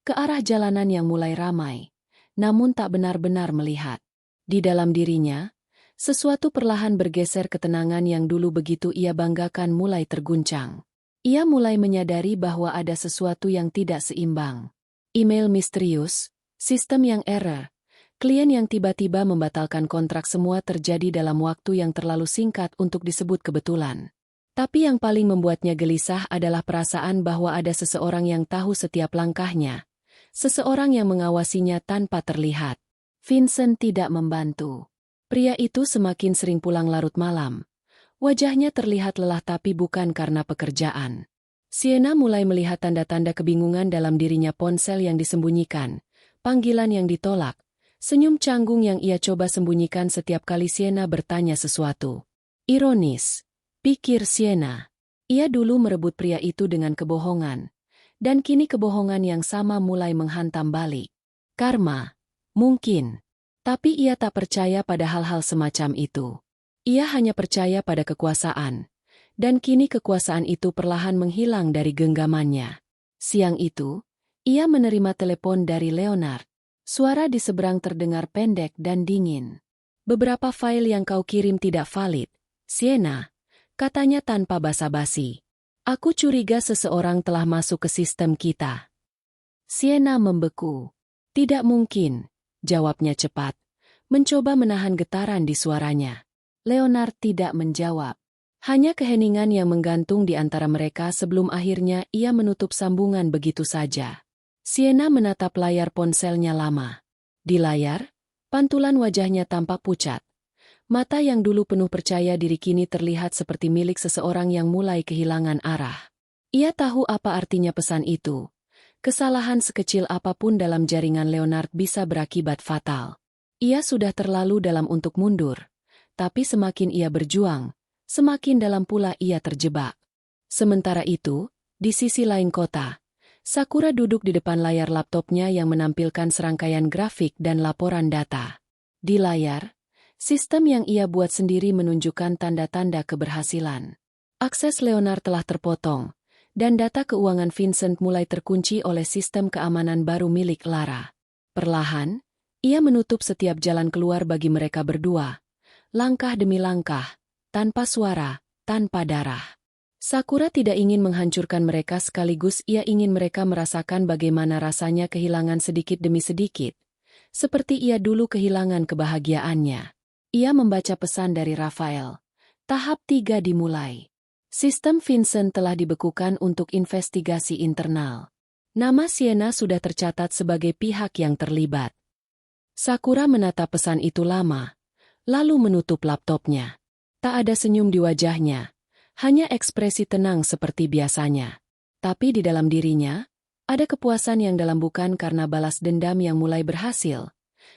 ke arah jalanan yang mulai ramai, namun tak benar-benar melihat. Di dalam dirinya, sesuatu perlahan bergeser, ketenangan yang dulu begitu ia banggakan mulai terguncang. Ia mulai menyadari bahwa ada sesuatu yang tidak seimbang. Email misterius, sistem yang error, klien yang tiba-tiba membatalkan kontrak, semua terjadi dalam waktu yang terlalu singkat untuk disebut kebetulan. Tapi yang paling membuatnya gelisah adalah perasaan bahwa ada seseorang yang tahu setiap langkahnya. Seseorang yang mengawasinya tanpa terlihat. Vincent tidak membantu. Pria itu semakin sering pulang larut malam. Wajahnya terlihat lelah tapi bukan karena pekerjaan. Sienna mulai melihat tanda-tanda kebingungan dalam dirinya, ponsel yang disembunyikan, panggilan yang ditolak, senyum canggung yang ia coba sembunyikan setiap kali Sienna bertanya sesuatu. Ironis, pikir Sienna. Ia dulu merebut pria itu dengan kebohongan, dan kini kebohongan yang sama mulai menghantam balik. Karma, mungkin. Tapi ia tak percaya pada hal-hal semacam itu. Ia hanya percaya pada kekuasaan. Dan kini kekuasaan itu perlahan menghilang dari genggamannya. Siang itu, ia menerima telepon dari Leonard. Suara di seberang terdengar pendek dan dingin. Beberapa file yang kau kirim tidak valid, Sienna, katanya tanpa basa-basi. Aku curiga seseorang telah masuk ke sistem kita. Sienna membeku. Tidak mungkin, jawabnya cepat, mencoba menahan getaran di suaranya. Leonard tidak menjawab. Hanya keheningan yang menggantung di antara mereka sebelum akhirnya ia menutup sambungan begitu saja. Sienna menatap layar ponselnya lama. Di layar, pantulan wajahnya tampak pucat. Mata yang dulu penuh percaya diri kini terlihat seperti milik seseorang yang mulai kehilangan arah. Ia tahu apa artinya pesan itu. Kesalahan sekecil apapun dalam jaringan Leonard bisa berakibat fatal. Ia sudah terlalu dalam untuk mundur. Tapi semakin ia berjuang, semakin dalam pula ia terjebak. Sementara itu, di sisi lain kota, Sakura duduk di depan layar laptopnya yang menampilkan serangkaian grafik dan laporan data. Di layar, sistem yang ia buat sendiri menunjukkan tanda-tanda keberhasilan. Akses Leonard telah terpotong, dan data keuangan Vincent mulai terkunci oleh sistem keamanan baru milik Lara. Perlahan, ia menutup setiap jalan keluar bagi mereka berdua. Langkah demi langkah, tanpa suara, tanpa darah. Sakura tidak ingin menghancurkan mereka sekaligus, ia ingin mereka merasakan bagaimana rasanya kehilangan sedikit demi sedikit. Seperti ia dulu kehilangan kebahagiaannya. Ia membaca pesan dari Rafael. Tahap 3 dimulai. Sistem Vincent telah dibekukan untuk investigasi internal. Nama Sienna sudah tercatat sebagai pihak yang terlibat. Sakura menatap pesan itu lama, lalu menutup laptopnya. Tak ada senyum di wajahnya, hanya ekspresi tenang seperti biasanya. Tapi di dalam dirinya, ada kepuasan yang dalam bukan karena balas dendam yang mulai berhasil,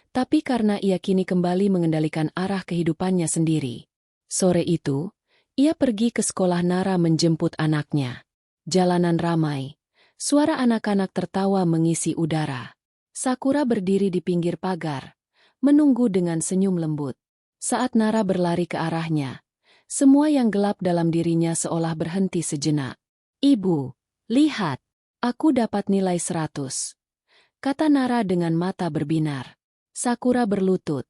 tapi karena ia kini kembali mengendalikan arah kehidupannya sendiri. Sore itu, ia pergi ke sekolah Nara menjemput anaknya. Jalanan ramai. Suara anak-anak tertawa mengisi udara. Sakura berdiri di pinggir pagar, menunggu dengan senyum lembut. Saat Nara berlari ke arahnya, semua yang gelap dalam dirinya seolah berhenti sejenak. "Ibu, lihat, aku dapat nilai 100," kata Nara dengan mata berbinar. Sakura berlutut,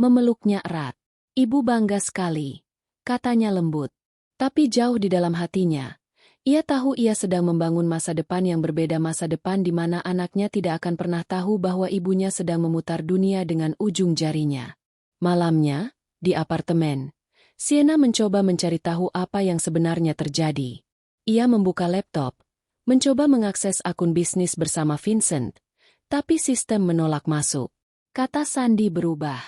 memeluknya erat. "Ibu bangga sekali," katanya lembut. Tapi jauh di dalam hatinya, ia tahu ia sedang membangun masa depan yang berbeda, masa depan di mana anaknya tidak akan pernah tahu bahwa ibunya sedang memutar dunia dengan ujung jarinya. Malamnya, di apartemen, Sienna mencoba mencari tahu apa yang sebenarnya terjadi. Ia membuka laptop, mencoba mengakses akun bisnis bersama Vincent, tapi sistem menolak masuk. Kata sandi berubah.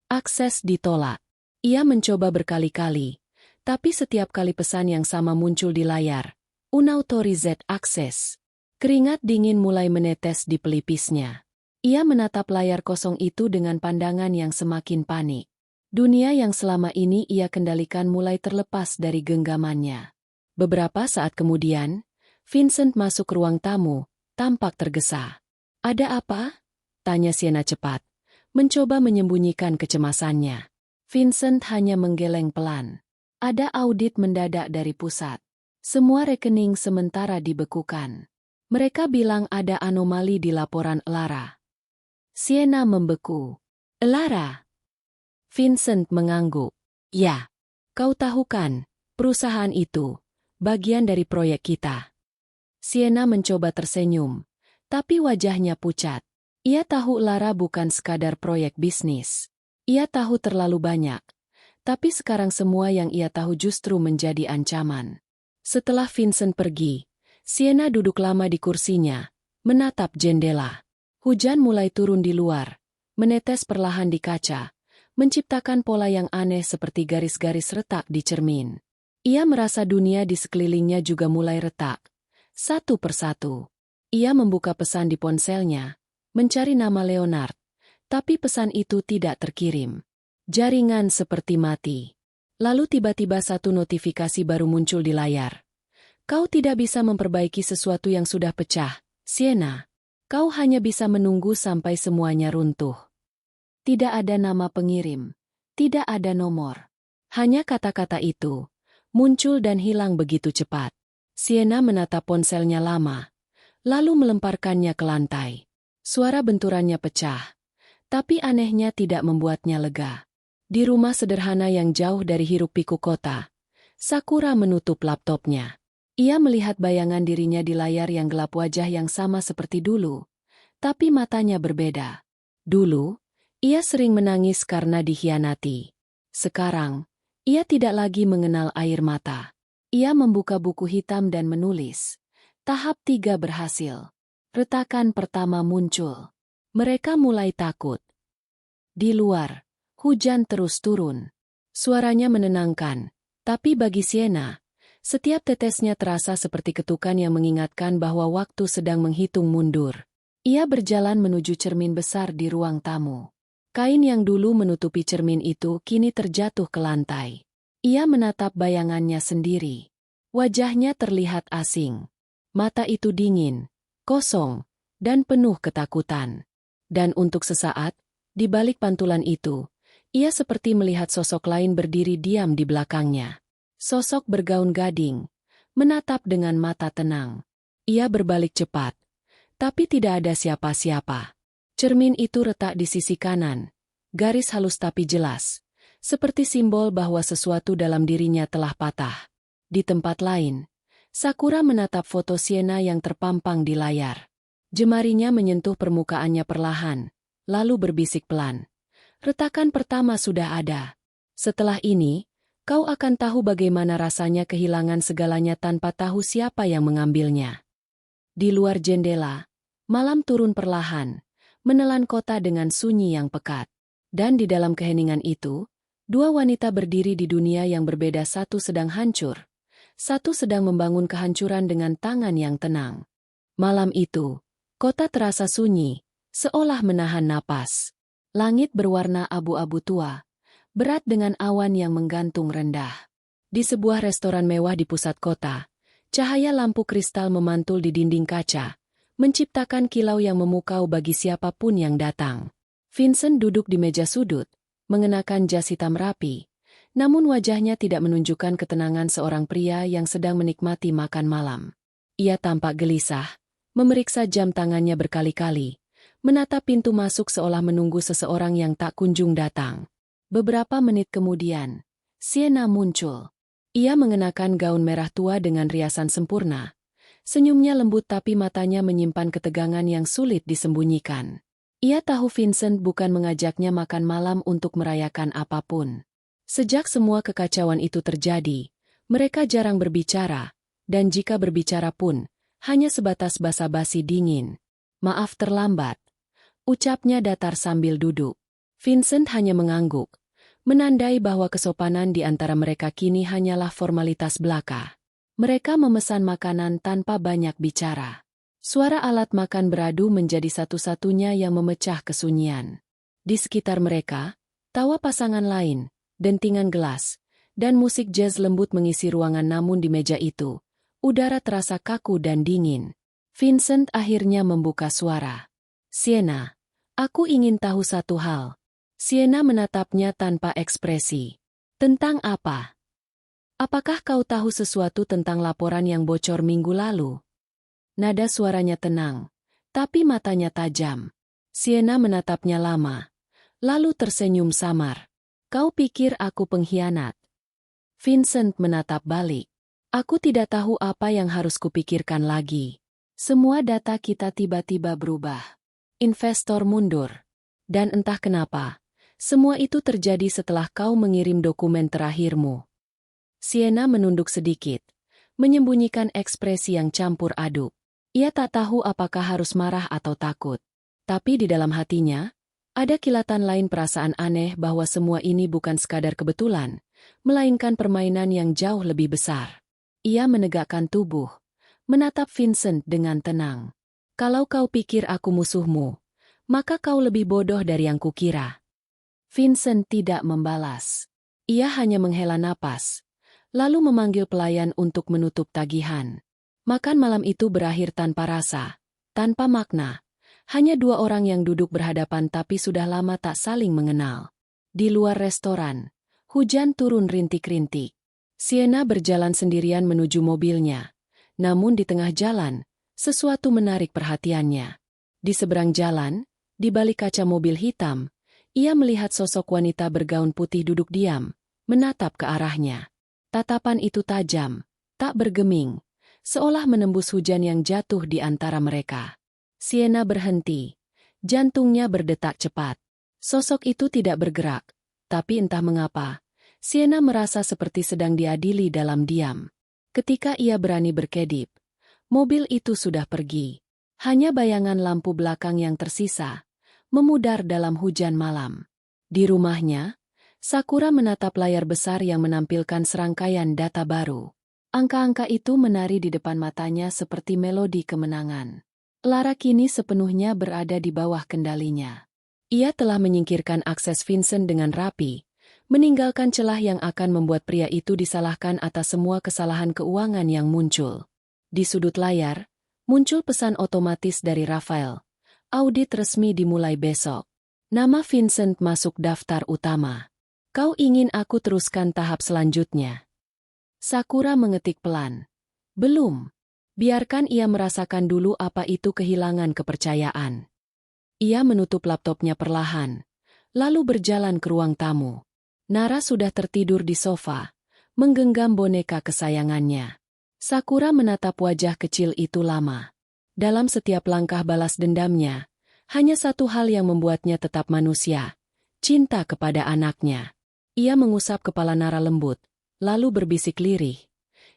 Akses ditolak. Ia mencoba berkali-kali, tapi setiap kali pesan yang sama muncul di layar. Unautorized access. Keringat dingin mulai menetes di pelipisnya. Ia menatap layar kosong itu dengan pandangan yang semakin panik. Dunia yang selama ini ia kendalikan mulai terlepas dari genggamannya. Beberapa saat kemudian, Vincent masuk ke ruang tamu, tampak tergesa. "Ada apa?" tanya Sienna cepat, mencoba menyembunyikan kecemasannya. Vincent hanya menggeleng pelan. "Ada audit mendadak dari pusat. Semua rekening sementara dibekukan. Mereka bilang ada anomali di laporan Elara." Sienna membeku. "Elara?" Vincent mengangguk. "Ya, kau tahu kan, perusahaan itu bagian dari proyek kita." Sienna mencoba tersenyum, tapi wajahnya pucat. Ia tahu Lara bukan sekadar proyek bisnis. Ia tahu terlalu banyak, tapi sekarang semua yang ia tahu justru menjadi ancaman. Setelah Vincent pergi, Sienna duduk lama di kursinya, menatap jendela. Hujan mulai turun di luar, menetes perlahan di kaca, menciptakan pola yang aneh seperti garis-garis retak di cermin. Ia merasa dunia di sekelilingnya juga mulai retak. Satu persatu. Ia membuka pesan di ponselnya, mencari nama Leonard, tapi pesan itu tidak terkirim. Jaringan seperti mati. Lalu tiba-tiba satu notifikasi baru muncul di layar. "Kau tidak bisa memperbaiki sesuatu yang sudah pecah, Sienna. Kau hanya bisa menunggu sampai semuanya runtuh." Tidak ada nama pengirim. Tidak ada nomor. Hanya kata-kata itu, muncul dan hilang begitu cepat. Sienna menatap ponselnya lama, lalu melemparkannya ke lantai. Suara benturannya pecah, tapi anehnya tidak membuatnya lega. Di rumah sederhana yang jauh dari hiruk-pikuk kota, Sakura menutup laptopnya. Ia melihat bayangan dirinya di layar yang gelap, wajah yang sama seperti dulu, tapi matanya berbeda. Dulu, ia sering menangis karena dikhianati. Sekarang, ia tidak lagi mengenal air mata. Ia membuka buku hitam dan menulis. Tahap 3 berhasil. Retakan pertama muncul. Mereka mulai takut. Di luar, hujan terus turun. Suaranya menenangkan, tapi bagi Sienna, setiap tetesnya terasa seperti ketukan yang mengingatkan bahwa waktu sedang menghitung mundur. Ia berjalan menuju cermin besar di ruang tamu. Kain yang dulu menutupi cermin itu kini terjatuh ke lantai. Ia menatap bayangannya sendiri. Wajahnya terlihat asing. Mata itu dingin, kosong, dan penuh ketakutan. Dan untuk sesaat, di balik pantulan itu, ia seperti melihat sosok lain berdiri diam di belakangnya. Sosok bergaun gading, menatap dengan mata tenang. Ia berbalik cepat, tapi tidak ada siapa-siapa. Cermin itu retak di sisi kanan, garis halus tapi jelas, seperti simbol bahwa sesuatu dalam dirinya telah patah. Di tempat lain, Sakura menatap foto Sienna yang terpampang di layar. Jemarinya menyentuh permukaannya perlahan, lalu berbisik pelan. "Retakan pertama sudah ada. Setelah ini, kau akan tahu bagaimana rasanya kehilangan segalanya tanpa tahu siapa yang mengambilnya." Di luar jendela, malam turun perlahan, menelan kota dengan sunyi yang pekat. Dan di dalam keheningan itu, dua wanita berdiri di dunia yang berbeda, satu sedang hancur, satu sedang membangun kehancuran dengan tangan yang tenang. Malam itu, kota terasa sunyi, seolah menahan napas. Langit berwarna abu-abu tua, berat dengan awan yang menggantung rendah. Di sebuah restoran mewah di pusat kota, cahaya lampu kristal memantul di dinding kaca, menciptakan kilau yang memukau bagi siapapun yang datang. Vincent duduk di meja sudut, mengenakan jas hitam rapi, namun wajahnya tidak menunjukkan ketenangan seorang pria yang sedang menikmati makan malam. Ia tampak gelisah, memeriksa jam tangannya berkali-kali, menatap pintu masuk seolah menunggu seseorang yang tak kunjung datang. Beberapa menit kemudian, Sienna muncul. Ia mengenakan gaun merah tua dengan riasan sempurna. Senyumnya lembut tapi matanya menyimpan ketegangan yang sulit disembunyikan. Ia tahu Vincent bukan mengajaknya makan malam untuk merayakan apapun. Sejak semua kekacauan itu terjadi, mereka jarang berbicara, dan jika berbicara pun, hanya sebatas basa-basi dingin. Maaf terlambat. Ucapnya datar sambil duduk. Vincent hanya mengangguk, menandai bahwa kesopanan di antara mereka kini hanyalah formalitas belaka. Mereka memesan makanan tanpa banyak bicara. Suara alat makan beradu menjadi satu-satunya yang memecah kesunyian. Di sekitar mereka, tawa pasangan lain, dentingan gelas, dan musik jazz lembut mengisi ruangan, namun di meja itu, udara terasa kaku dan dingin. Vincent akhirnya membuka suara. Sienna, aku ingin tahu satu hal. Sienna menatapnya tanpa ekspresi. Tentang apa? Apakah kau tahu sesuatu tentang laporan yang bocor minggu lalu? Nada suaranya tenang, tapi matanya tajam. Sienna menatapnya lama, lalu tersenyum samar. Kau pikir aku pengkhianat? Vincent menatap balik. Aku tidak tahu apa yang harus kupikirkan lagi. Semua data kita tiba-tiba berubah. Investor mundur. Dan entah kenapa, semua itu terjadi setelah kau mengirim dokumen terakhirmu. Sienna menunduk sedikit, menyembunyikan ekspresi yang campur aduk. Ia tak tahu apakah harus marah atau takut. Tapi di dalam hatinya, ada kilatan lain, perasaan aneh bahwa semua ini bukan sekadar kebetulan, melainkan permainan yang jauh lebih besar. Ia menegakkan tubuh, menatap Vincent dengan tenang. Kalau kau pikir aku musuhmu, maka kau lebih bodoh dari yang kukira. Vincent tidak membalas. Ia hanya menghela napas, lalu memanggil pelayan untuk menutup tagihan. Makan malam itu berakhir tanpa rasa, tanpa makna. Hanya dua orang yang duduk berhadapan tapi sudah lama tak saling mengenal. Di luar restoran, hujan turun rintik-rintik. Sienna berjalan sendirian menuju mobilnya. Namun di tengah jalan, sesuatu menarik perhatiannya. Di seberang jalan, di balik kaca mobil hitam, ia melihat sosok wanita bergaun putih duduk diam, menatap ke arahnya. Tatapan itu tajam, tak bergeming, seolah menembus hujan yang jatuh di antara mereka. Sienna berhenti, jantungnya berdetak cepat. Sosok itu tidak bergerak, tapi entah mengapa, Sienna merasa seperti sedang diadili dalam diam. Ketika ia berani berkedip, mobil itu sudah pergi. Hanya bayangan lampu belakang yang tersisa, memudar dalam hujan malam. Di rumahnya, Sakura menatap layar besar yang menampilkan serangkaian data baru. Angka-angka itu menari di depan matanya seperti melodi kemenangan. Lara kini sepenuhnya berada di bawah kendalinya. Ia telah menyingkirkan akses Vincent dengan rapi, meninggalkan celah yang akan membuat pria itu disalahkan atas semua kesalahan keuangan yang muncul. Di sudut layar, muncul pesan otomatis dari Rafael. Audit resmi dimulai besok. Nama Vincent masuk daftar utama. Kau ingin aku teruskan tahap selanjutnya? Sakura mengetik pelan. Belum. Biarkan ia merasakan dulu apa itu kehilangan kepercayaan. Ia menutup laptopnya perlahan, lalu berjalan ke ruang tamu. Nara sudah tertidur di sofa, menggenggam boneka kesayangannya. Sakura menatap wajah kecil itu lama. Dalam setiap langkah balas dendamnya, hanya satu hal yang membuatnya tetap manusia, cinta kepada anaknya. Ia mengusap kepala Nara lembut, lalu berbisik lirih.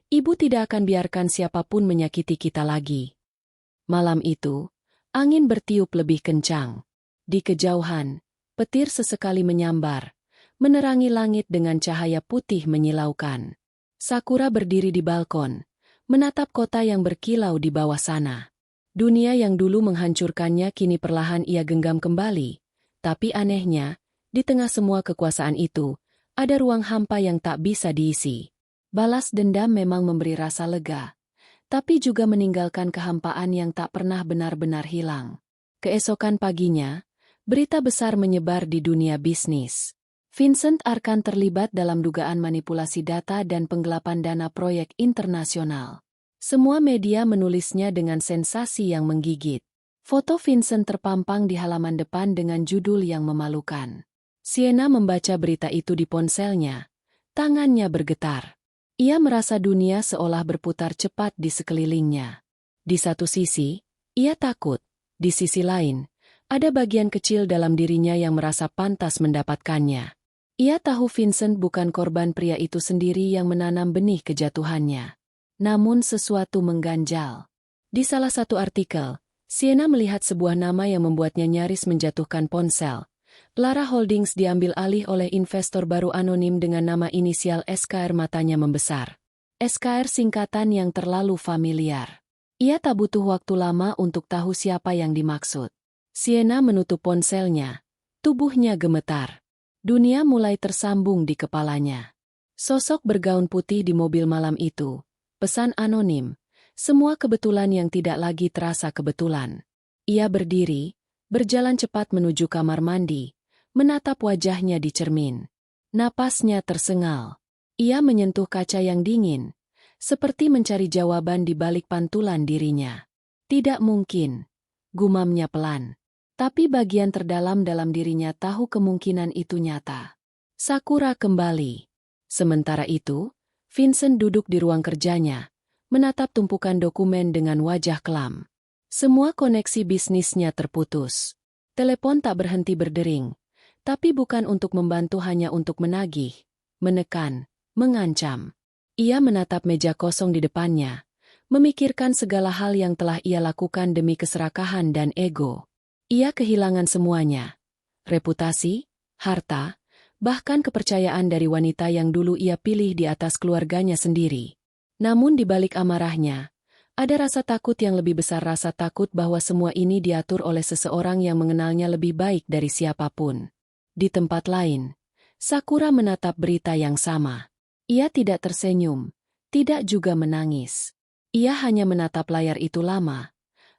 Ibu tidak akan biarkan siapapun menyakiti kita lagi. Malam itu, angin bertiup lebih kencang. Di kejauhan, petir sesekali menyambar, menerangi langit dengan cahaya putih menyilaukan. Sakura berdiri di balkon, menatap kota yang berkilau di bawah sana. Dunia yang dulu menghancurkannya kini perlahan ia genggam kembali. Tapi anehnya, di tengah semua kekuasaan itu, ada ruang hampa yang tak bisa diisi. Balas dendam memang memberi rasa lega, tapi juga meninggalkan kehampaan yang tak pernah benar-benar hilang. Keesokan paginya, berita besar menyebar di dunia bisnis. Vincent Arkan terlibat dalam dugaan manipulasi data dan penggelapan dana proyek internasional. Semua media menulisnya dengan sensasi yang menggigit. Foto Vincent terpampang di halaman depan dengan judul yang memalukan. Sienna membaca berita itu di ponselnya. Tangannya bergetar. Ia merasa dunia seolah berputar cepat di sekelilingnya. Di satu sisi, ia takut. Di sisi lain, ada bagian kecil dalam dirinya yang merasa pantas mendapatkannya. Ia tahu Vincent bukan korban pria itu sendiri yang menanam benih kejatuhannya. Namun sesuatu mengganjal. Di salah satu artikel, Sienna melihat sebuah nama yang membuatnya nyaris menjatuhkan ponsel. Lara Holdings diambil alih oleh investor baru anonim dengan nama inisial SKR. Matanya membesar. SKR singkatan yang terlalu familiar. Ia tak butuh waktu lama untuk tahu siapa yang dimaksud. Sienna menutup ponselnya. Tubuhnya gemetar. Dunia mulai tersambung di kepalanya. Sosok bergaun putih di mobil malam itu. Pesan anonim. Semua kebetulan yang tidak lagi terasa kebetulan. Ia berdiri, berjalan cepat menuju kamar mandi, menatap wajahnya di cermin. Napasnya tersengal. Ia menyentuh kaca yang dingin, seperti mencari jawaban di balik pantulan dirinya. Tidak mungkin, gumamnya pelan. Tapi bagian terdalam dalam dirinya tahu kemungkinan itu nyata. Sakura kembali. Sementara itu, Vincent duduk di ruang kerjanya, menatap tumpukan dokumen dengan wajah kelam. Semua koneksi bisnisnya terputus. Telepon tak berhenti berdering, tapi bukan untuk membantu, hanya untuk menagih, menekan, mengancam. Ia menatap meja kosong di depannya, memikirkan segala hal yang telah ia lakukan demi keserakahan dan ego. Ia kehilangan semuanya. Reputasi, harta, bahkan kepercayaan dari wanita yang dulu ia pilih di atas keluarganya sendiri. Namun di balik amarahnya, ada rasa takut yang lebih besar, rasa takut bahwa semua ini diatur oleh seseorang yang mengenalnya lebih baik dari siapapun. Di tempat lain, Sakura menatap berita yang sama. Ia tidak tersenyum, tidak juga menangis. Ia hanya menatap layar itu lama,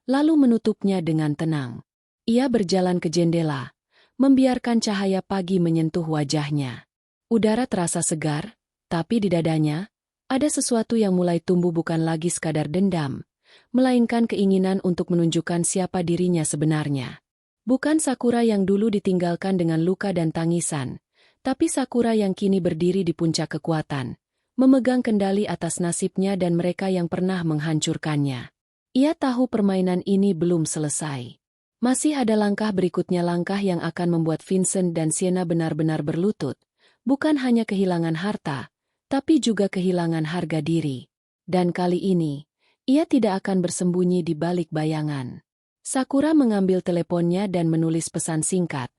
lalu menutupnya dengan tenang. Ia berjalan ke jendela, membiarkan cahaya pagi menyentuh wajahnya. Udara terasa segar, tapi di dadanya, ada sesuatu yang mulai tumbuh, bukan lagi sekadar dendam, melainkan keinginan untuk menunjukkan siapa dirinya sebenarnya. Bukan Sakura yang dulu ditinggalkan dengan luka dan tangisan, tapi Sakura yang kini berdiri di puncak kekuatan, memegang kendali atas nasibnya dan mereka yang pernah menghancurkannya. Ia tahu permainan ini belum selesai. Masih ada langkah berikutnya, langkah yang akan membuat Vincent dan Sienna benar-benar berlutut, bukan hanya kehilangan harta, tapi juga kehilangan harga diri. Dan kali ini, ia tidak akan bersembunyi di balik bayangan. Sakura mengambil teleponnya dan menulis pesan singkat.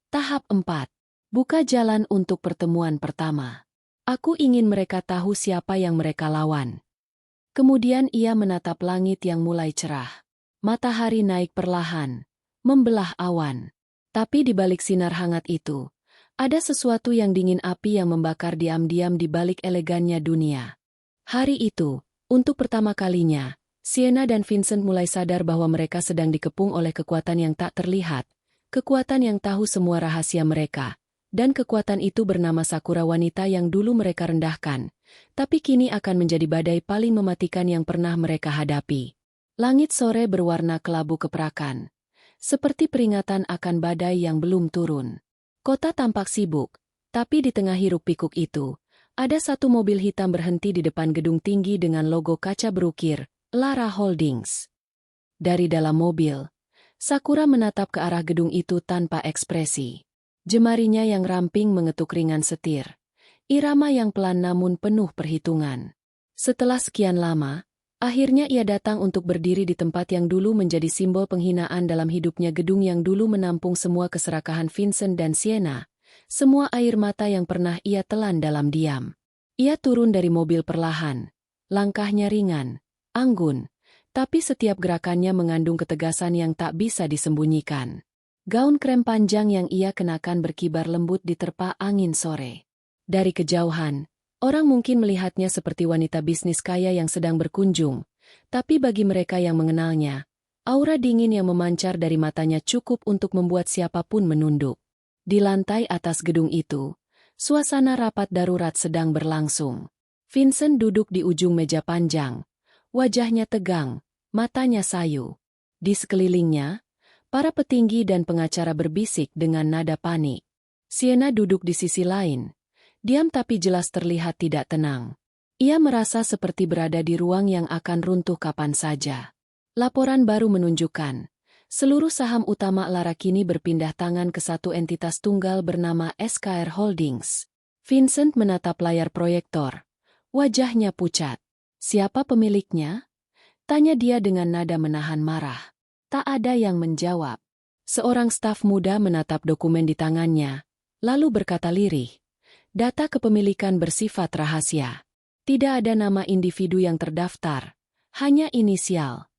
Tahap 4. Buka jalan untuk pertemuan pertama. Aku ingin mereka tahu siapa yang mereka lawan. Kemudian ia menatap langit yang mulai cerah. Matahari naik perlahan, membelah awan. Tapi di balik sinar hangat itu, ada sesuatu yang dingin, api yang membakar diam-diam di balik elegannya dunia. Hari itu, untuk pertama kalinya, Sienna dan Vincent mulai sadar bahwa mereka sedang dikepung oleh kekuatan yang tak terlihat, kekuatan yang tahu semua rahasia mereka, dan kekuatan itu bernama Sakura, wanita yang dulu mereka rendahkan, tapi kini akan menjadi badai paling mematikan yang pernah mereka hadapi. Langit sore berwarna kelabu keperakan, seperti peringatan akan badai yang belum turun. Kota tampak sibuk, tapi di tengah hiruk-pikuk itu, ada satu mobil hitam berhenti di depan gedung tinggi dengan logo kaca berukir, Lara Holdings. Dari dalam mobil, Sakura menatap ke arah gedung itu tanpa ekspresi. Jemarinya yang ramping mengetuk ringan setir. Irama yang pelan namun penuh perhitungan. Setelah sekian lama, akhirnya ia datang untuk berdiri di tempat yang dulu menjadi simbol penghinaan dalam hidupnya, gedung yang dulu menampung semua keserakahan Vincent dan Sienna, semua air mata yang pernah ia telan dalam diam. Ia turun dari mobil perlahan. Langkahnya ringan, anggun, tapi setiap gerakannya mengandung ketegasan yang tak bisa disembunyikan. Gaun krem panjang yang ia kenakan berkibar lembut diterpa angin sore. Dari kejauhan, orang mungkin melihatnya seperti wanita bisnis kaya yang sedang berkunjung, tapi bagi mereka yang mengenalnya, aura dingin yang memancar dari matanya cukup untuk membuat siapapun menunduk. Di lantai atas gedung itu, suasana rapat darurat sedang berlangsung. Vincent duduk di ujung meja panjang. Wajahnya tegang, matanya sayu. Di sekelilingnya, para petinggi dan pengacara berbisik dengan nada panik. Sienna duduk di sisi lain. Diam tapi jelas terlihat tidak tenang. Ia merasa seperti berada di ruang yang akan runtuh kapan saja. Laporan baru menunjukkan seluruh saham utama Lara kini berpindah tangan ke satu entitas tunggal bernama SKR Holdings. Vincent menatap layar proyektor. Wajahnya pucat. Siapa pemiliknya? Tanya dia dengan nada menahan marah. Tak ada yang menjawab. Seorang staf muda menatap dokumen di tangannya, lalu berkata lirih. Data kepemilikan bersifat rahasia. Tidak ada nama individu yang terdaftar, hanya inisial.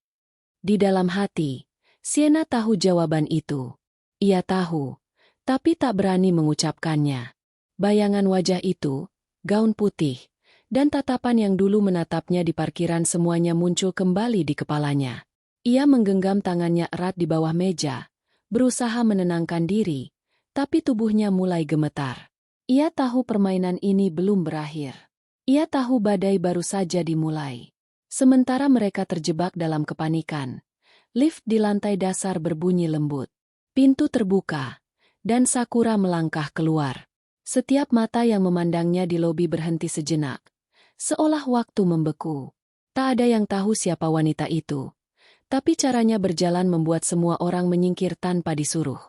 Di dalam hati, Sienna tahu jawaban itu. Ia tahu, tapi tak berani mengucapkannya. Bayangan wajah itu, gaun putih, dan tatapan yang dulu menatapnya di parkiran semuanya muncul kembali di kepalanya. Ia menggenggam tangannya erat di bawah meja, berusaha menenangkan diri, tapi tubuhnya mulai gemetar. Ia tahu permainan ini belum berakhir. Ia tahu badai baru saja dimulai. Sementara mereka terjebak dalam kepanikan, lift di lantai dasar berbunyi lembut. Pintu terbuka, dan Sakura melangkah keluar. Setiap mata yang memandangnya di lobi berhenti sejenak, seolah waktu membeku. Tak ada yang tahu siapa wanita itu, tapi caranya berjalan membuat semua orang menyingkir tanpa disuruh.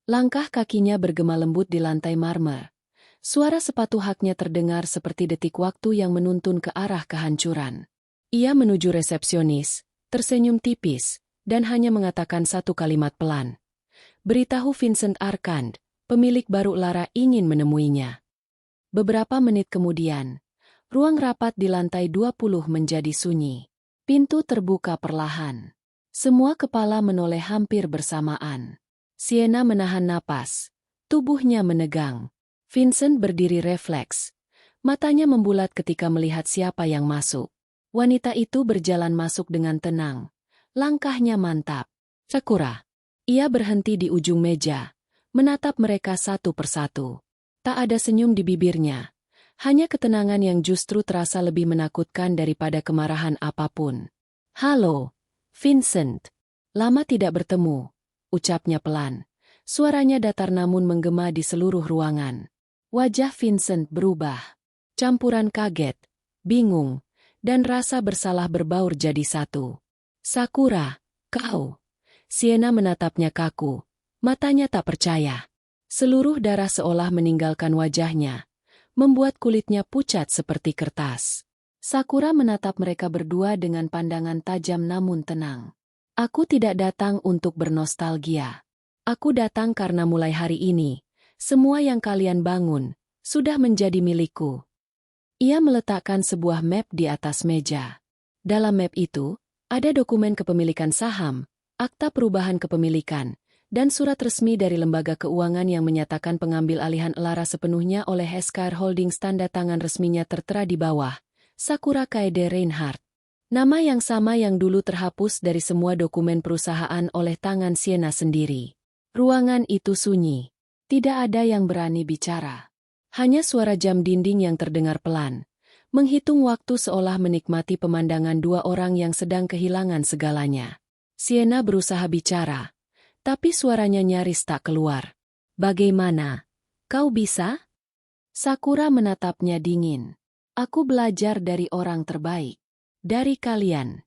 Langkah kakinya bergema lembut di lantai marmer. Suara sepatu haknya terdengar seperti detik waktu yang menuntun ke arah kehancuran. Ia menuju resepsionis, tersenyum tipis, dan hanya mengatakan satu kalimat pelan. Beritahu Vincent Arcand, pemilik baru Lara ingin menemuinya. Beberapa menit kemudian, ruang rapat di lantai 20 menjadi sunyi. Pintu terbuka perlahan. Semua kepala menoleh hampir bersamaan. Sienna menahan napas. Tubuhnya menegang. Vincent berdiri refleks. Matanya membulat ketika melihat siapa yang masuk. Wanita itu berjalan masuk dengan tenang. Langkahnya mantap. Sakura. Ia berhenti di ujung meja, menatap mereka satu persatu. Tak ada senyum di bibirnya. Hanya ketenangan yang justru terasa lebih menakutkan daripada kemarahan apapun. Halo, Vincent. Lama tidak bertemu, ucapnya pelan. Suaranya datar namun menggema di seluruh ruangan. Wajah Vincent berubah. Campuran kaget, bingung, dan rasa bersalah berbaur jadi satu. Sakura, kau. Sienna menatapnya kaku. Matanya tak percaya. Seluruh darah seolah meninggalkan wajahnya, membuat kulitnya pucat seperti kertas. Sakura menatap mereka berdua dengan pandangan tajam namun tenang. Aku tidak datang untuk bernostalgia. Aku datang karena mulai hari ini, semua yang kalian bangun, sudah menjadi milikku. Ia meletakkan sebuah map di atas meja. Dalam map itu, ada dokumen kepemilikan saham, akta perubahan kepemilikan, dan surat resmi dari lembaga keuangan yang menyatakan pengambil alihan Lara sepenuhnya oleh SKR Holdings. Tanda tangan resminya tertera di bawah, Sakura Kaede Reinhardt. Nama yang sama yang dulu terhapus dari semua dokumen perusahaan oleh tangan Sienna sendiri. Ruangan itu sunyi. Tidak ada yang berani bicara. Hanya suara jam dinding yang terdengar pelan. Menghitung waktu seolah menikmati pemandangan dua orang yang sedang kehilangan segalanya. Sienna berusaha bicara, tapi suaranya nyaris tak keluar. Bagaimana? Kau bisa? Sakura menatapnya dingin. Aku belajar dari orang terbaik. Dari kalian.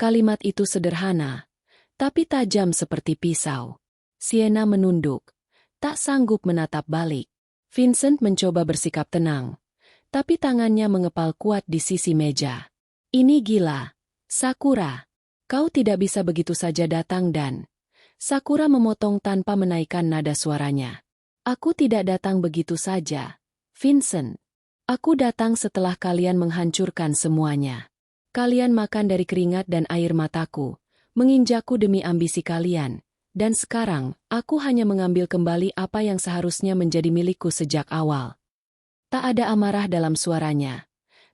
Kalimat itu sederhana, tapi tajam seperti pisau. Sienna menunduk, tak sanggup menatap balik. Vincent mencoba bersikap tenang, tapi tangannya mengepal kuat di sisi meja. Ini gila. Sakura, kau tidak bisa begitu saja datang dan... Sakura memotong tanpa menaikkan nada suaranya. Aku tidak datang begitu saja, Vincent. Aku datang setelah kalian menghancurkan semuanya. Kalian makan dari keringat dan air mataku, menginjakku demi ambisi kalian, dan sekarang, aku hanya mengambil kembali apa yang seharusnya menjadi milikku sejak awal. Tak ada amarah dalam suaranya,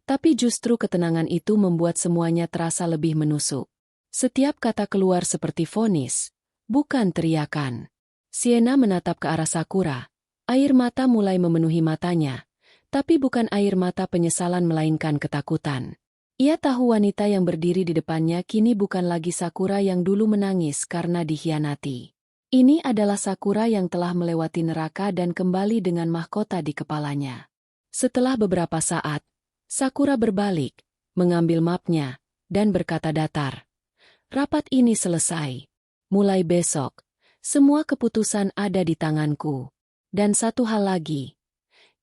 tapi justru ketenangan itu membuat semuanya terasa lebih menusuk. Setiap kata keluar seperti vonis, bukan teriakan. Sienna menatap ke arah Sakura. Air mata mulai memenuhi matanya. Tapi bukan air mata penyesalan melainkan ketakutan. Ia tahu wanita yang berdiri di depannya kini bukan lagi Sakura yang dulu menangis karena dikhianati. Ini adalah Sakura yang telah melewati neraka dan kembali dengan mahkota di kepalanya. Setelah beberapa saat, Sakura berbalik, mengambil mapnya, dan berkata datar. Rapat ini selesai. Mulai besok, semua keputusan ada di tanganku. Dan satu hal lagi.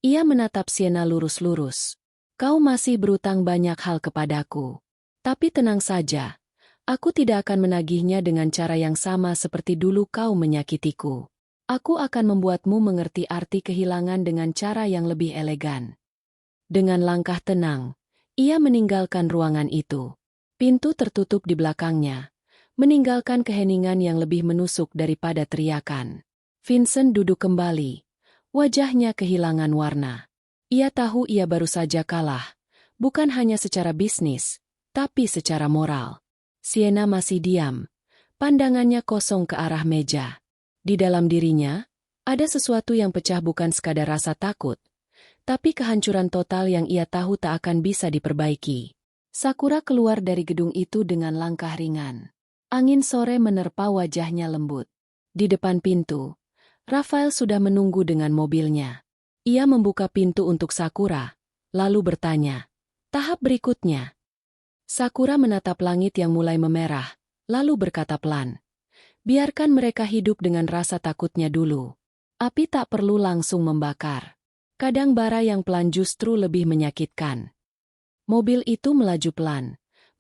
Ia menatap Sienna lurus-lurus. Kau masih berutang banyak hal kepadaku. Tapi tenang saja, aku tidak akan menagihnya dengan cara yang sama seperti dulu kau menyakitiku. Aku akan membuatmu mengerti arti kehilangan dengan cara yang lebih elegan. Dengan langkah tenang, ia meninggalkan ruangan itu. Pintu tertutup di belakangnya, meninggalkan keheningan yang lebih menusuk daripada teriakan. Vincent duduk kembali. Wajahnya kehilangan warna. Ia tahu ia baru saja kalah, bukan hanya secara bisnis, tapi secara moral. Sienna masih diam, pandangannya kosong ke arah meja. Di dalam dirinya, ada sesuatu yang pecah bukan sekadar rasa takut, tapi kehancuran total yang ia tahu tak akan bisa diperbaiki. Sakura keluar dari gedung itu dengan langkah ringan. Angin sore menerpa wajahnya lembut. Di depan pintu, Rafael sudah menunggu dengan mobilnya. Ia membuka pintu untuk Sakura, lalu bertanya, tahap berikutnya. Sakura menatap langit yang mulai memerah, lalu berkata pelan, biarkan mereka hidup dengan rasa takutnya dulu. Api tak perlu langsung membakar. Kadang bara yang pelan justru lebih menyakitkan. Mobil itu melaju pelan,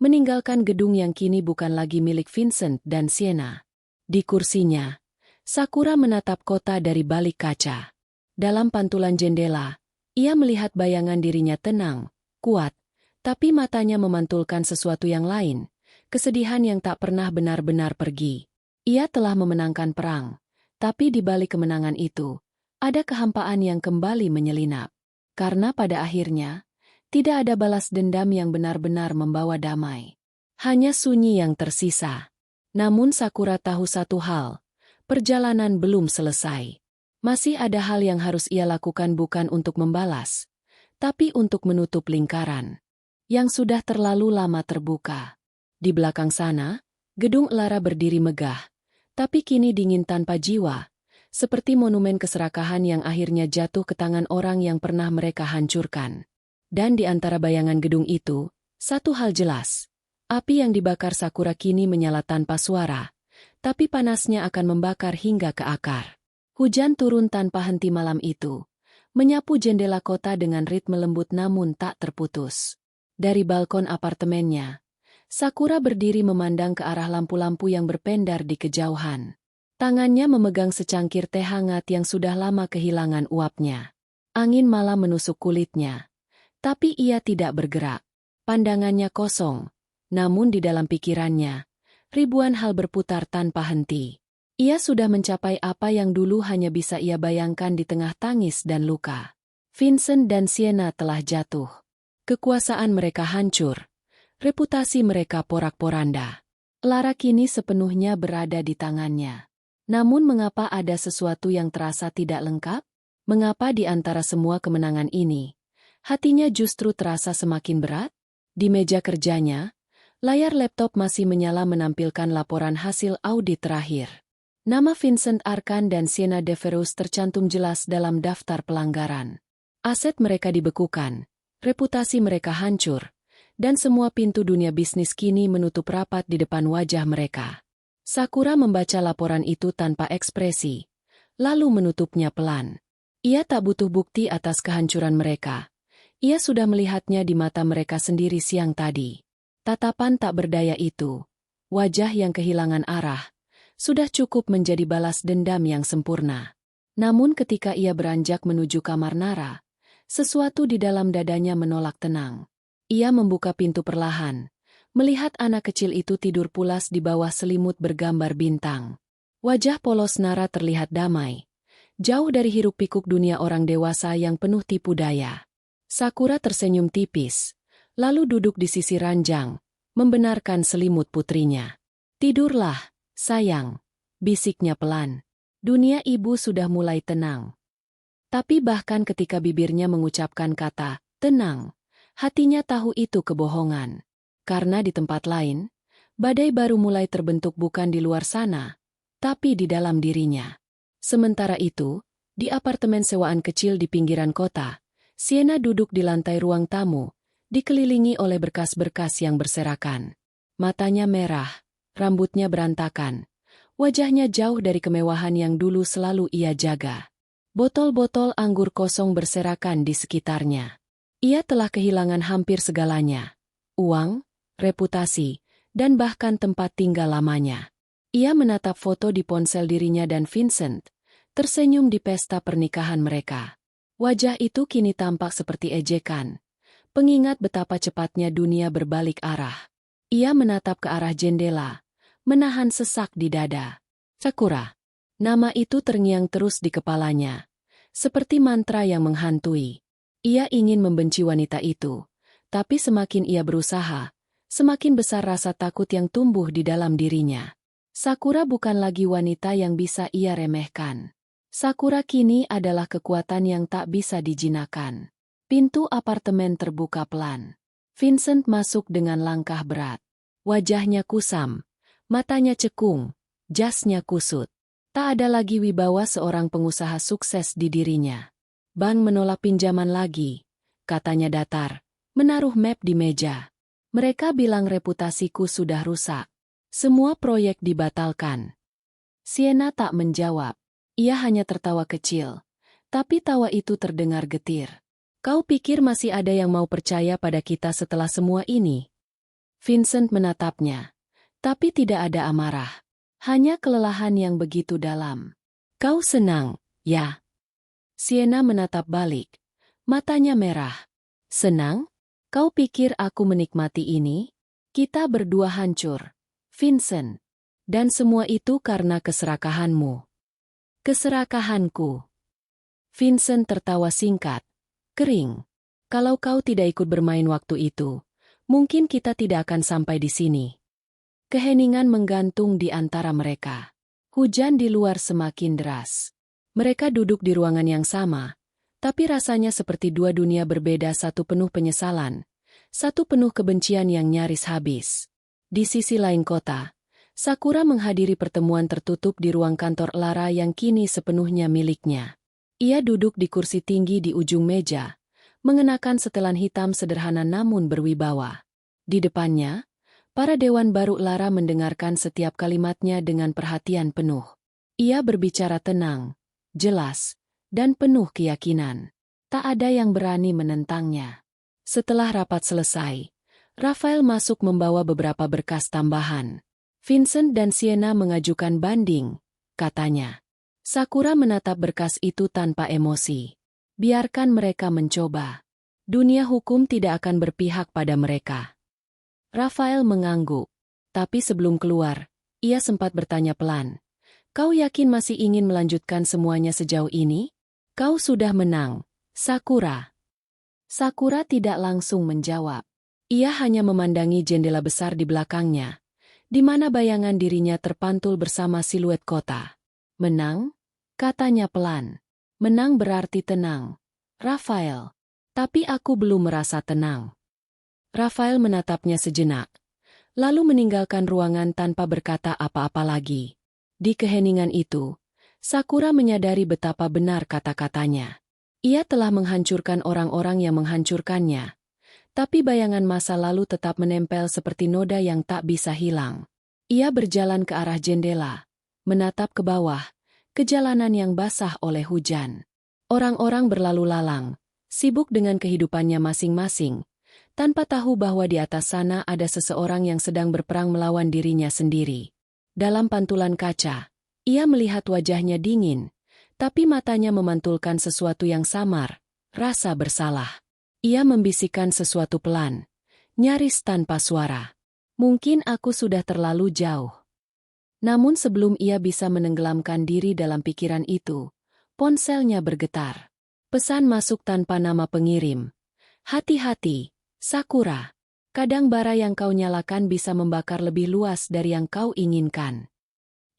meninggalkan gedung yang kini bukan lagi milik Vincent dan Sienna. Di kursinya, Sakura menatap kota dari balik kaca. Dalam pantulan jendela, ia melihat bayangan dirinya tenang, kuat, tapi matanya memantulkan sesuatu yang lain, kesedihan yang tak pernah benar-benar pergi. Ia telah memenangkan perang, tapi di balik kemenangan itu, ada kehampaan yang kembali menyelinap. Karena pada akhirnya, tidak ada balas dendam yang benar-benar membawa damai. Hanya sunyi yang tersisa. Namun Sakura tahu satu hal. Perjalanan belum selesai. Masih ada hal yang harus ia lakukan bukan untuk membalas, tapi untuk menutup lingkaran yang sudah terlalu lama terbuka. Di belakang sana, gedung Elara berdiri megah, tapi kini dingin tanpa jiwa, seperti monumen keserakahan yang akhirnya jatuh ke tangan orang yang pernah mereka hancurkan. Dan di antara bayangan gedung itu, satu hal jelas. Api yang dibakar Sakura kini menyala tanpa suara. Tapi panasnya akan membakar hingga ke akar. Hujan turun tanpa henti malam itu, menyapu jendela kota dengan ritme lembut namun tak terputus. Dari balkon apartemennya, Sakura berdiri memandang ke arah lampu-lampu yang berpendar di kejauhan. Tangannya memegang secangkir teh hangat yang sudah lama kehilangan uapnya. Angin malam menusuk kulitnya, tapi ia tidak bergerak. Pandangannya kosong, namun di dalam pikirannya, ribuan hal berputar tanpa henti. Ia sudah mencapai apa yang dulu hanya bisa ia bayangkan di tengah tangis dan luka. Vincent dan Sienna telah jatuh. Kekuasaan mereka hancur. Reputasi mereka porak-poranda. Lara kini sepenuhnya berada di tangannya. Namun mengapa ada sesuatu yang terasa tidak lengkap? Mengapa di antara semua kemenangan ini, hatinya justru terasa semakin berat? Di meja kerjanya, layar laptop masih menyala menampilkan laporan hasil audit terakhir. Nama Vincent Arkan dan Sienna Devereux tercantum jelas dalam daftar pelanggaran. Aset mereka dibekukan, reputasi mereka hancur, dan semua pintu dunia bisnis kini menutup rapat di depan wajah mereka. Sakura membaca laporan itu tanpa ekspresi, lalu menutupnya pelan. Ia tak butuh bukti atas kehancuran mereka. Ia sudah melihatnya di mata mereka sendiri siang tadi. Tatapan tak berdaya itu, wajah yang kehilangan arah, sudah cukup menjadi balas dendam yang sempurna. Namun ketika ia beranjak menuju kamar Nara, Sesuatu di dalam dadanya menolak tenang. Ia membuka pintu perlahan, melihat anak kecil itu tidur pulas di bawah selimut bergambar bintang. Wajah polos Nara terlihat damai, jauh dari hiruk-pikuk dunia orang dewasa yang penuh tipu daya. Sakura tersenyum tipis, lalu duduk di sisi ranjang, membenarkan selimut putrinya. "Tidurlah, sayang," bisiknya pelan. Dunia ibu sudah mulai tenang. Tapi bahkan ketika bibirnya mengucapkan kata, "tenang," hatinya tahu itu kebohongan. Karena di tempat lain, badai baru mulai terbentuk bukan di luar sana, tapi di dalam dirinya. Sementara itu, di apartemen sewaan kecil di pinggiran kota, Sienna duduk di lantai ruang tamu, dikelilingi oleh berkas-berkas yang berserakan. Matanya merah, rambutnya berantakan, wajahnya jauh dari kemewahan yang dulu selalu ia jaga. Botol-botol anggur kosong berserakan di sekitarnya. Ia telah kehilangan hampir segalanya. Uang, reputasi, dan bahkan tempat tinggal lamanya. Ia menatap foto di ponsel dirinya dan Vincent, tersenyum di pesta pernikahan mereka. Wajah itu kini tampak seperti ejekan, pengingat betapa cepatnya dunia berbalik arah. Ia menatap ke arah jendela, menahan sesak di dada. Sakura. Nama itu terngiang terus di kepalanya, seperti mantra yang menghantui. Ia ingin membenci wanita itu, tapi semakin ia berusaha, semakin besar rasa takut yang tumbuh di dalam dirinya. Sakura bukan lagi wanita yang bisa ia remehkan. Sakura kini adalah kekuatan yang tak bisa dijinakan. Pintu apartemen terbuka pelan. Vincent masuk dengan langkah berat. Wajahnya kusam, matanya cekung, jasnya kusut. Tak ada lagi wibawa seorang pengusaha sukses di dirinya. "Bank menolak pinjaman lagi," katanya datar, menaruh map di meja. "Mereka bilang reputasiku sudah rusak. Semua proyek dibatalkan." Sienna tak menjawab. Ia hanya tertawa kecil. Tapi tawa itu terdengar getir. "Kau pikir masih ada yang mau percaya pada kita setelah semua ini?" Vincent menatapnya. Tapi tidak ada amarah. Hanya kelelahan yang begitu dalam. "Kau senang, ya?" Sienna menatap balik. Matanya merah. "Senang? Kau pikir aku menikmati ini? Kita berdua hancur, Vincent. Dan semua itu karena keserakahanmu." "Keserakahanku?" Vincent tertawa singkat, kering. "Kalau kau tidak ikut bermain waktu itu, mungkin kita tidak akan sampai di sini." Keheningan menggantung di antara mereka. Hujan di luar semakin deras. Mereka duduk di ruangan yang sama, tapi rasanya seperti dua dunia berbeda, satu penuh penyesalan, satu penuh kebencian yang nyaris habis. Di sisi lain kota, Sakura menghadiri pertemuan tertutup di ruang kantor Lara yang kini sepenuhnya miliknya. Ia duduk di kursi tinggi di ujung meja, mengenakan setelan hitam sederhana namun berwibawa. Di depannya, para dewan baru Lara mendengarkan setiap kalimatnya dengan perhatian penuh. Ia berbicara tenang, jelas, dan penuh keyakinan. Tak ada yang berani menentangnya. Setelah rapat selesai, Raphael masuk membawa beberapa berkas tambahan. "Vincent dan Sienna mengajukan banding," katanya. Sakura menatap berkas itu tanpa emosi. Biarkan mereka mencoba. Dunia hukum tidak akan berpihak pada mereka. Raphael mengangguk. Tapi sebelum keluar, ia sempat bertanya pelan. "Kau yakin masih ingin melanjutkan semuanya sejauh ini? Kau sudah menang, Sakura." Sakura tidak langsung menjawab. Ia hanya memandangi jendela besar di belakangnya, di mana bayangan dirinya terpantul bersama siluet kota. "Menang?" katanya pelan. "Menang berarti tenang, Raphael. Tapi aku belum merasa tenang." Raphael menatapnya sejenak, lalu meninggalkan ruangan tanpa berkata apa-apa lagi. Di keheningan itu, Sakura menyadari betapa benar kata-katanya. Ia telah menghancurkan orang-orang yang menghancurkannya, tapi bayangan masa lalu tetap menempel seperti noda yang tak bisa hilang. Ia berjalan ke arah jendela, menatap ke bawah, ke jalanan yang basah oleh hujan. Orang-orang berlalu lalang, sibuk dengan kehidupannya masing-masing, tanpa tahu bahwa di atas sana ada seseorang yang sedang berperang melawan dirinya sendiri. Dalam pantulan kaca, ia melihat wajahnya dingin, tapi matanya memantulkan sesuatu yang samar, rasa bersalah. Ia membisikkan sesuatu pelan, nyaris tanpa suara. Mungkin aku sudah terlalu jauh. Namun sebelum ia bisa menenggelamkan diri dalam pikiran itu, ponselnya bergetar. Pesan masuk tanpa nama pengirim. Hati-hati, Sakura. Kadang bara yang kau nyalakan bisa membakar lebih luas dari yang kau inginkan.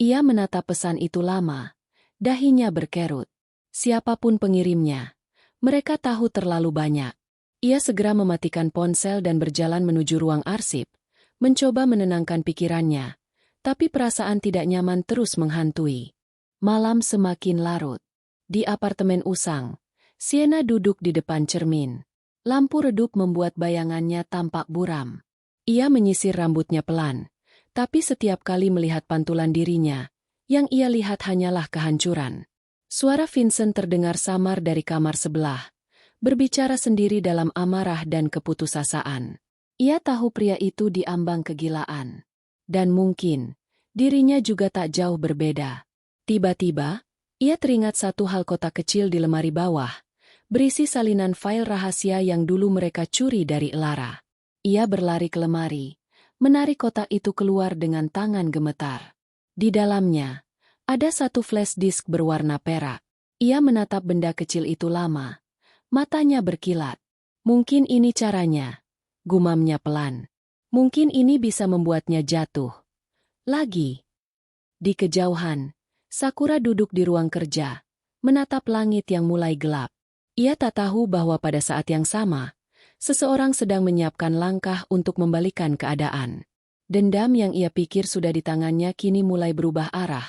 Ia menatap pesan itu lama. Dahinya berkerut. Siapapun pengirimnya, mereka tahu terlalu banyak. Ia segera mematikan ponsel dan berjalan menuju ruang arsip, mencoba menenangkan pikirannya, tapi perasaan tidak nyaman terus menghantui. Malam semakin larut. Di apartemen usang, Sienna duduk di depan cermin. Lampu redup membuat bayangannya tampak buram. Ia menyisir rambutnya pelan, tapi setiap kali melihat pantulan dirinya, yang ia lihat hanyalah kehancuran. Suara Vincent terdengar samar dari kamar sebelah, berbicara sendiri dalam amarah dan keputusasaan. Ia tahu pria itu diambang kegilaan. Dan mungkin, dirinya juga tak jauh berbeda. Tiba-tiba, ia teringat satu hal kotak kecil di lemari bawah, berisi salinan file rahasia yang dulu mereka curi dari Elara. Ia berlari ke lemari, menarik kotak itu keluar dengan tangan gemetar. Di dalamnya, ada satu flash disk berwarna perak. Ia menatap benda kecil itu lama. Matanya berkilat. Mungkin ini caranya, gumamnya pelan. Mungkin ini bisa membuatnya jatuh. Lagi. Di kejauhan, Sakura duduk di ruang kerja, menatap langit yang mulai gelap. Ia tak tahu bahwa pada saat yang sama, seseorang sedang menyiapkan langkah untuk membalikan keadaan. Dendam yang ia pikir sudah di tangannya kini mulai berubah arah,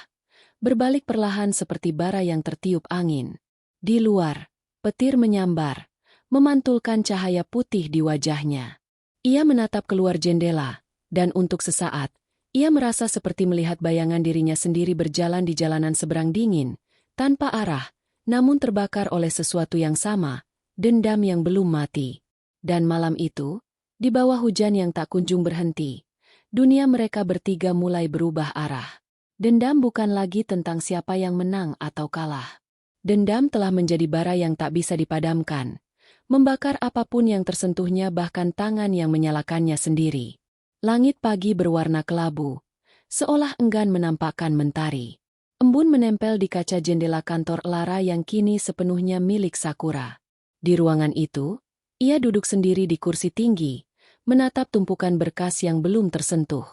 berbalik perlahan seperti bara yang tertiup angin. Di luar, petir menyambar, memantulkan cahaya putih di wajahnya. Ia menatap keluar jendela, dan untuk sesaat, ia merasa seperti melihat bayangan dirinya sendiri berjalan di jalanan seberang dingin, tanpa arah, namun terbakar oleh sesuatu yang sama, dendam yang belum mati. Dan malam itu, di bawah hujan yang tak kunjung berhenti, dunia mereka bertiga mulai berubah arah. Dendam bukan lagi tentang siapa yang menang atau kalah. Dendam telah menjadi bara yang tak bisa dipadamkan, membakar apapun yang tersentuhnya bahkan tangan yang menyalakannya sendiri. Langit pagi berwarna kelabu, seolah enggan menampakkan mentari. Embun menempel di kaca jendela kantor Elara yang kini sepenuhnya milik Sakura. Di ruangan itu, ia duduk sendiri di kursi tinggi, menatap tumpukan berkas yang belum tersentuh.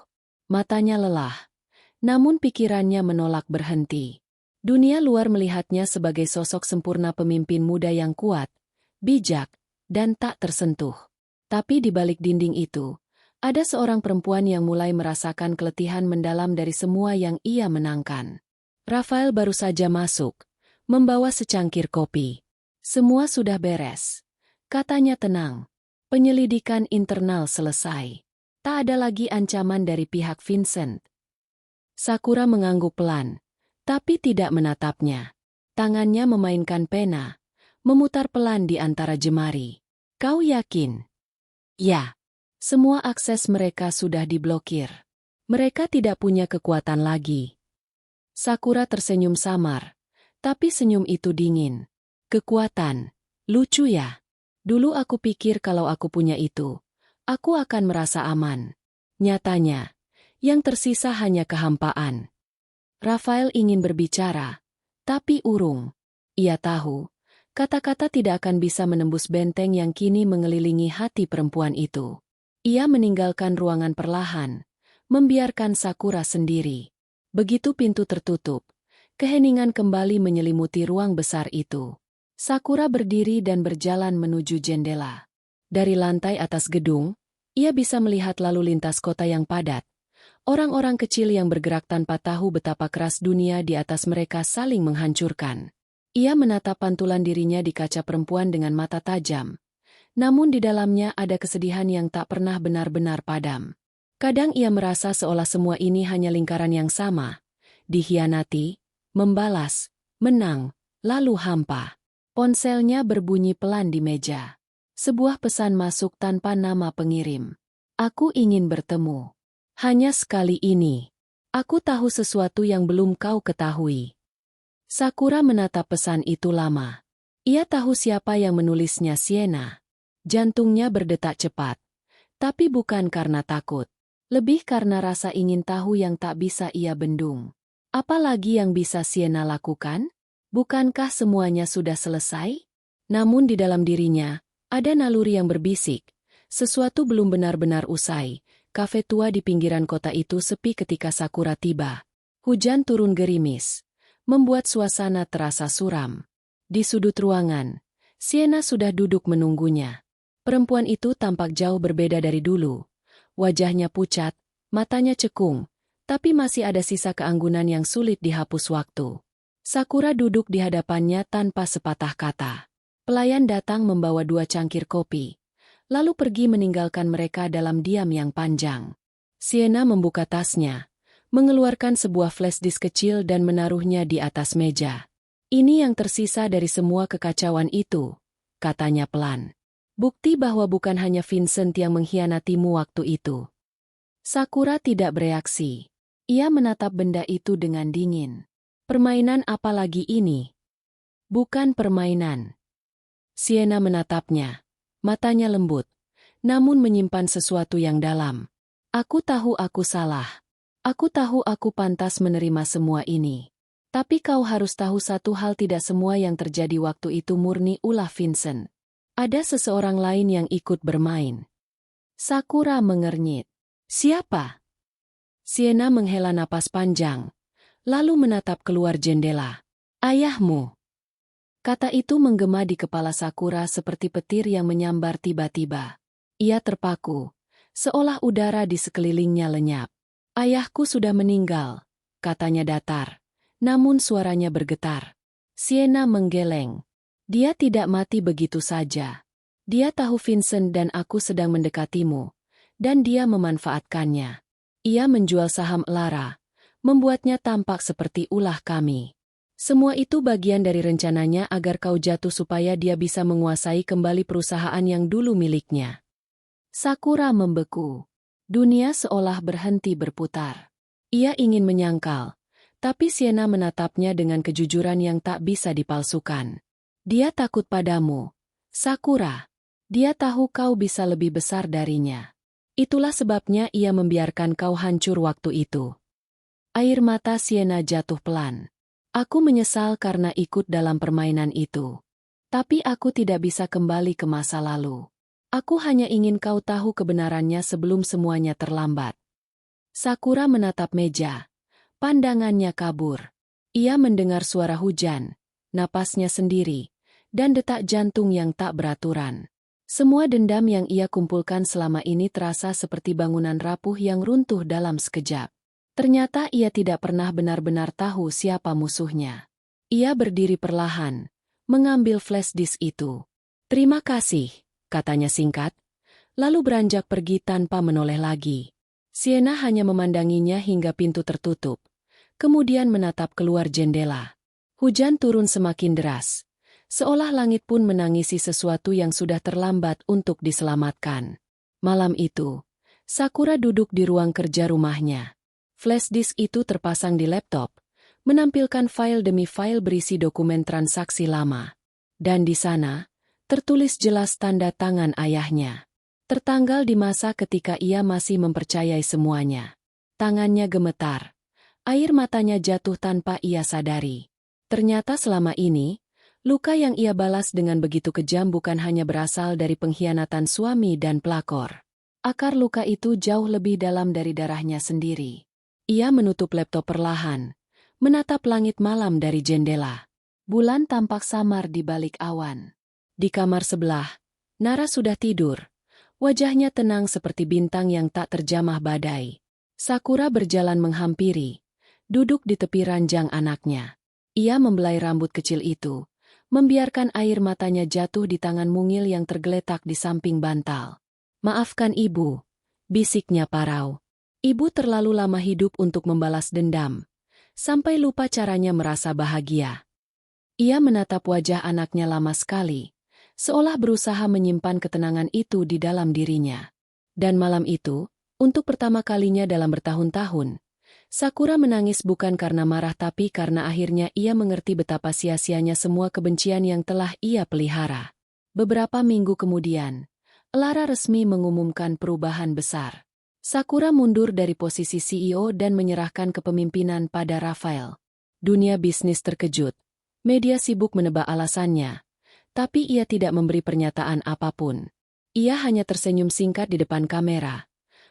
Matanya lelah, namun pikirannya menolak berhenti. Dunia luar melihatnya sebagai sosok sempurna pemimpin muda yang kuat, bijak, dan tak tersentuh. Tapi di balik dinding itu, ada seorang perempuan yang mulai merasakan keletihan mendalam dari semua yang ia menangkan. Rafael baru saja masuk, membawa secangkir kopi. Semua sudah beres, katanya tenang. Penyelidikan internal selesai. Tak ada lagi ancaman dari pihak Vincent. Sakura mengangguk pelan, tapi tidak menatapnya. Tangannya memainkan pena, memutar pelan di antara jemari. Kau yakin? Ya. Semua akses mereka sudah diblokir. Mereka tidak punya kekuatan lagi. Sakura tersenyum samar, tapi senyum itu dingin. Kekuatan, lucu ya. Dulu aku pikir kalau aku punya itu, aku akan merasa aman. Nyatanya, yang tersisa hanya kehampaan. Rafael ingin berbicara, tapi urung. Ia tahu, kata-kata tidak akan bisa menembus benteng yang kini mengelilingi hati perempuan itu. Ia meninggalkan ruangan perlahan, membiarkan Sakura sendiri. Begitu pintu tertutup, keheningan kembali menyelimuti ruang besar itu. Sakura berdiri dan berjalan menuju jendela. Dari lantai atas gedung, ia bisa melihat lalu lintas kota yang padat. Orang-orang kecil yang bergerak tanpa tahu betapa keras dunia di atas mereka saling menghancurkan. Ia menatap pantulan dirinya di kaca perempuan dengan mata tajam. Namun di dalamnya ada kesedihan yang tak pernah benar-benar padam. Kadang ia merasa seolah semua ini hanya lingkaran yang sama. Dikhianati, membalas, menang, lalu hampa. Ponselnya berbunyi pelan di meja. Sebuah pesan masuk tanpa nama pengirim. Aku ingin bertemu. Hanya sekali ini. Aku tahu sesuatu yang belum kau ketahui. Sakura menatap pesan itu lama. Ia tahu siapa yang menulisnya, Sienna. Jantungnya berdetak cepat. Tapi bukan karena takut. Lebih karena rasa ingin tahu yang tak bisa ia bendung. Apalagi yang bisa Sienna lakukan? Bukankah semuanya sudah selesai? Namun di dalam dirinya, ada naluri yang berbisik. Sesuatu belum benar-benar usai. Kafe tua di pinggiran kota itu sepi ketika Sakura tiba. Hujan turun gerimis, membuat suasana terasa suram. Di sudut ruangan, Sienna sudah duduk menunggunya. Perempuan itu tampak jauh berbeda dari dulu. Wajahnya pucat, matanya cekung, tapi masih ada sisa keanggunan yang sulit dihapus waktu. Sakura duduk di hadapannya tanpa sepatah kata. Pelayan datang membawa 2 cangkir kopi, lalu pergi meninggalkan mereka dalam diam yang panjang. Sienna membuka tasnya, mengeluarkan sebuah flash disk kecil dan menaruhnya di atas meja. Ini yang tersisa dari semua kekacauan itu, katanya pelan. Bukti bahwa bukan hanya Vincent yang mengkhianatimu waktu itu. Sakura tidak bereaksi. Ia menatap benda itu dengan dingin. Permainan apa lagi ini? Bukan permainan. Sienna menatapnya. Matanya lembut, namun menyimpan sesuatu yang dalam. Aku tahu aku salah. Aku tahu aku pantas menerima semua ini. Tapi kau harus tahu satu hal, tidak semua yang terjadi waktu itu murni ulah Vincent. Ada seseorang lain yang ikut bermain. Sakura mengernyit. Siapa? Sienna menghela napas panjang, lalu menatap keluar jendela. Ayahmu. Kata itu menggema di kepala Sakura seperti petir yang menyambar tiba-tiba. Ia terpaku, seolah udara di sekelilingnya lenyap. Ayahku sudah meninggal, katanya datar. Namun suaranya bergetar. Sienna menggeleng. Dia tidak mati begitu saja. Dia tahu Vincent dan aku sedang mendekatimu, dan dia memanfaatkannya. Ia menjual saham Lara, membuatnya tampak seperti ulah kami. Semua itu bagian dari rencananya agar kau jatuh supaya dia bisa menguasai kembali perusahaan yang dulu miliknya. Sakura membeku. Dunia seolah berhenti berputar. Ia ingin menyangkal. Tapi Sienna menatapnya dengan kejujuran yang tak bisa dipalsukan. Dia takut padamu, Sakura. Dia tahu kau bisa lebih besar darinya. Itulah sebabnya ia membiarkan kau hancur waktu itu. Air mata Sienna jatuh pelan. Aku menyesal karena ikut dalam permainan itu. Tapi aku tidak bisa kembali ke masa lalu. Aku hanya ingin kau tahu kebenarannya sebelum semuanya terlambat. Sakura menatap meja. Pandangannya kabur. Ia mendengar suara hujan, napasnya sendiri, dan detak jantung yang tak beraturan. Semua dendam yang ia kumpulkan selama ini terasa seperti bangunan rapuh yang runtuh dalam sekejap. Ternyata ia tidak pernah benar-benar tahu siapa musuhnya. Ia berdiri perlahan, mengambil flash disk itu. Terima kasih, katanya singkat, lalu beranjak pergi tanpa menoleh lagi. Sienna hanya memandanginya hingga pintu tertutup. Kemudian menatap keluar jendela. Hujan turun semakin deras, seolah langit pun menangisi sesuatu yang sudah terlambat untuk diselamatkan. Malam itu, Sakura duduk di ruang kerja rumahnya. Flash disk itu terpasang di laptop, menampilkan file demi file berisi dokumen transaksi lama. Dan di sana, tertulis jelas tanda tangan ayahnya. Tertanggal di masa ketika ia masih mempercayai semuanya. Tangannya gemetar. Air matanya jatuh tanpa ia sadari. Ternyata selama ini, luka yang ia balas dengan begitu kejam bukan hanya berasal dari pengkhianatan suami dan pelakor. Akar luka itu jauh lebih dalam dari darahnya sendiri. Ia menutup laptop perlahan, menatap langit malam dari jendela. Bulan tampak samar di balik awan. Di kamar sebelah, Nara sudah tidur. Wajahnya tenang seperti bintang yang tak terjamah badai. Sakura berjalan menghampiri. Duduk di tepi ranjang anaknya. Ia membelai rambut kecil itu, membiarkan air matanya jatuh di tangan mungil yang tergeletak di samping bantal. Maafkan ibu, bisiknya parau. Ibu terlalu lama hidup untuk membalas dendam, sampai lupa caranya merasa bahagia. Ia menatap wajah anaknya lama sekali, seolah berusaha menyimpan ketenangan itu di dalam dirinya. Dan malam itu, untuk pertama kalinya dalam bertahun-tahun, Sakura menangis bukan karena marah tapi karena akhirnya ia mengerti betapa sia-sianya semua kebencian yang telah ia pelihara. Beberapa minggu kemudian, Elara resmi mengumumkan perubahan besar. Sakura mundur dari posisi CEO dan menyerahkan kepemimpinan pada Rafael. Dunia bisnis terkejut. Media sibuk menebak alasannya, tapi ia tidak memberi pernyataan apapun. Ia hanya tersenyum singkat di depan kamera,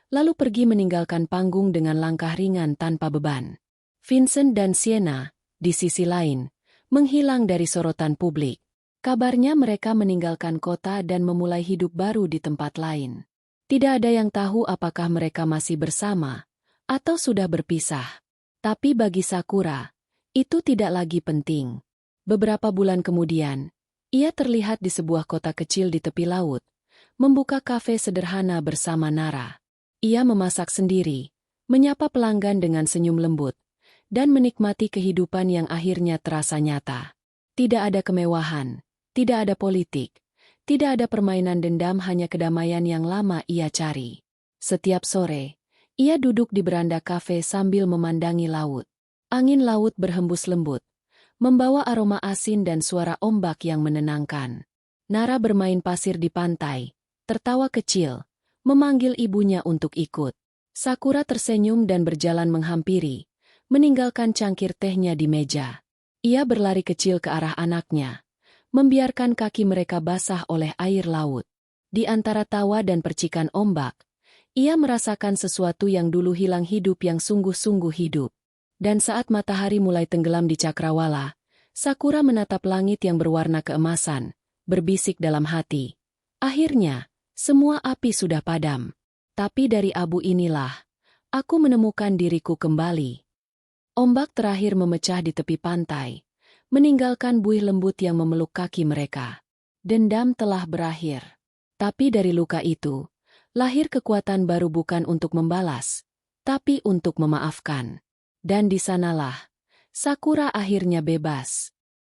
lalu pergi meninggalkan panggung dengan langkah ringan tanpa beban. Vincent dan Sienna, di sisi lain, menghilang dari sorotan publik. Kabarnya mereka meninggalkan kota dan memulai hidup baru di tempat lain. Tidak ada yang tahu apakah mereka masih bersama atau sudah berpisah. Tapi bagi Sakura, itu tidak lagi penting. Beberapa bulan kemudian, ia terlihat di sebuah kota kecil di tepi laut, membuka kafe sederhana bersama Nara. Ia memasak sendiri, menyapa pelanggan dengan senyum lembut, dan menikmati kehidupan yang akhirnya terasa nyata. Tidak ada kemewahan, tidak ada politik, tidak ada permainan dendam, hanya kedamaian yang lama ia cari. Setiap sore, ia duduk di beranda kafe sambil memandangi laut. Angin laut berhembus lembut, membawa aroma asin dan suara ombak yang menenangkan. Nara bermain pasir di pantai, tertawa kecil, memanggil ibunya untuk ikut. Sakura tersenyum dan berjalan menghampiri, meninggalkan cangkir tehnya di meja. Ia berlari kecil ke arah anaknya, membiarkan kaki mereka basah oleh air laut. Di antara tawa dan percikan ombak, ia merasakan sesuatu yang dulu hilang, hidup yang sungguh-sungguh hidup. Dan saat matahari mulai tenggelam di cakrawala, Sakura menatap langit yang berwarna keemasan, berbisik dalam hati. Akhirnya, semua api sudah padam. Tapi dari abu inilah, aku menemukan diriku kembali. Ombak terakhir memecah di tepi pantai, meninggalkan buih lembut yang memeluk kaki mereka. Dendam telah berakhir. Tapi dari luka itu, lahir kekuatan baru, bukan untuk membalas, tapi untuk memaafkan. Dan di sanalah, Sakura akhirnya bebas.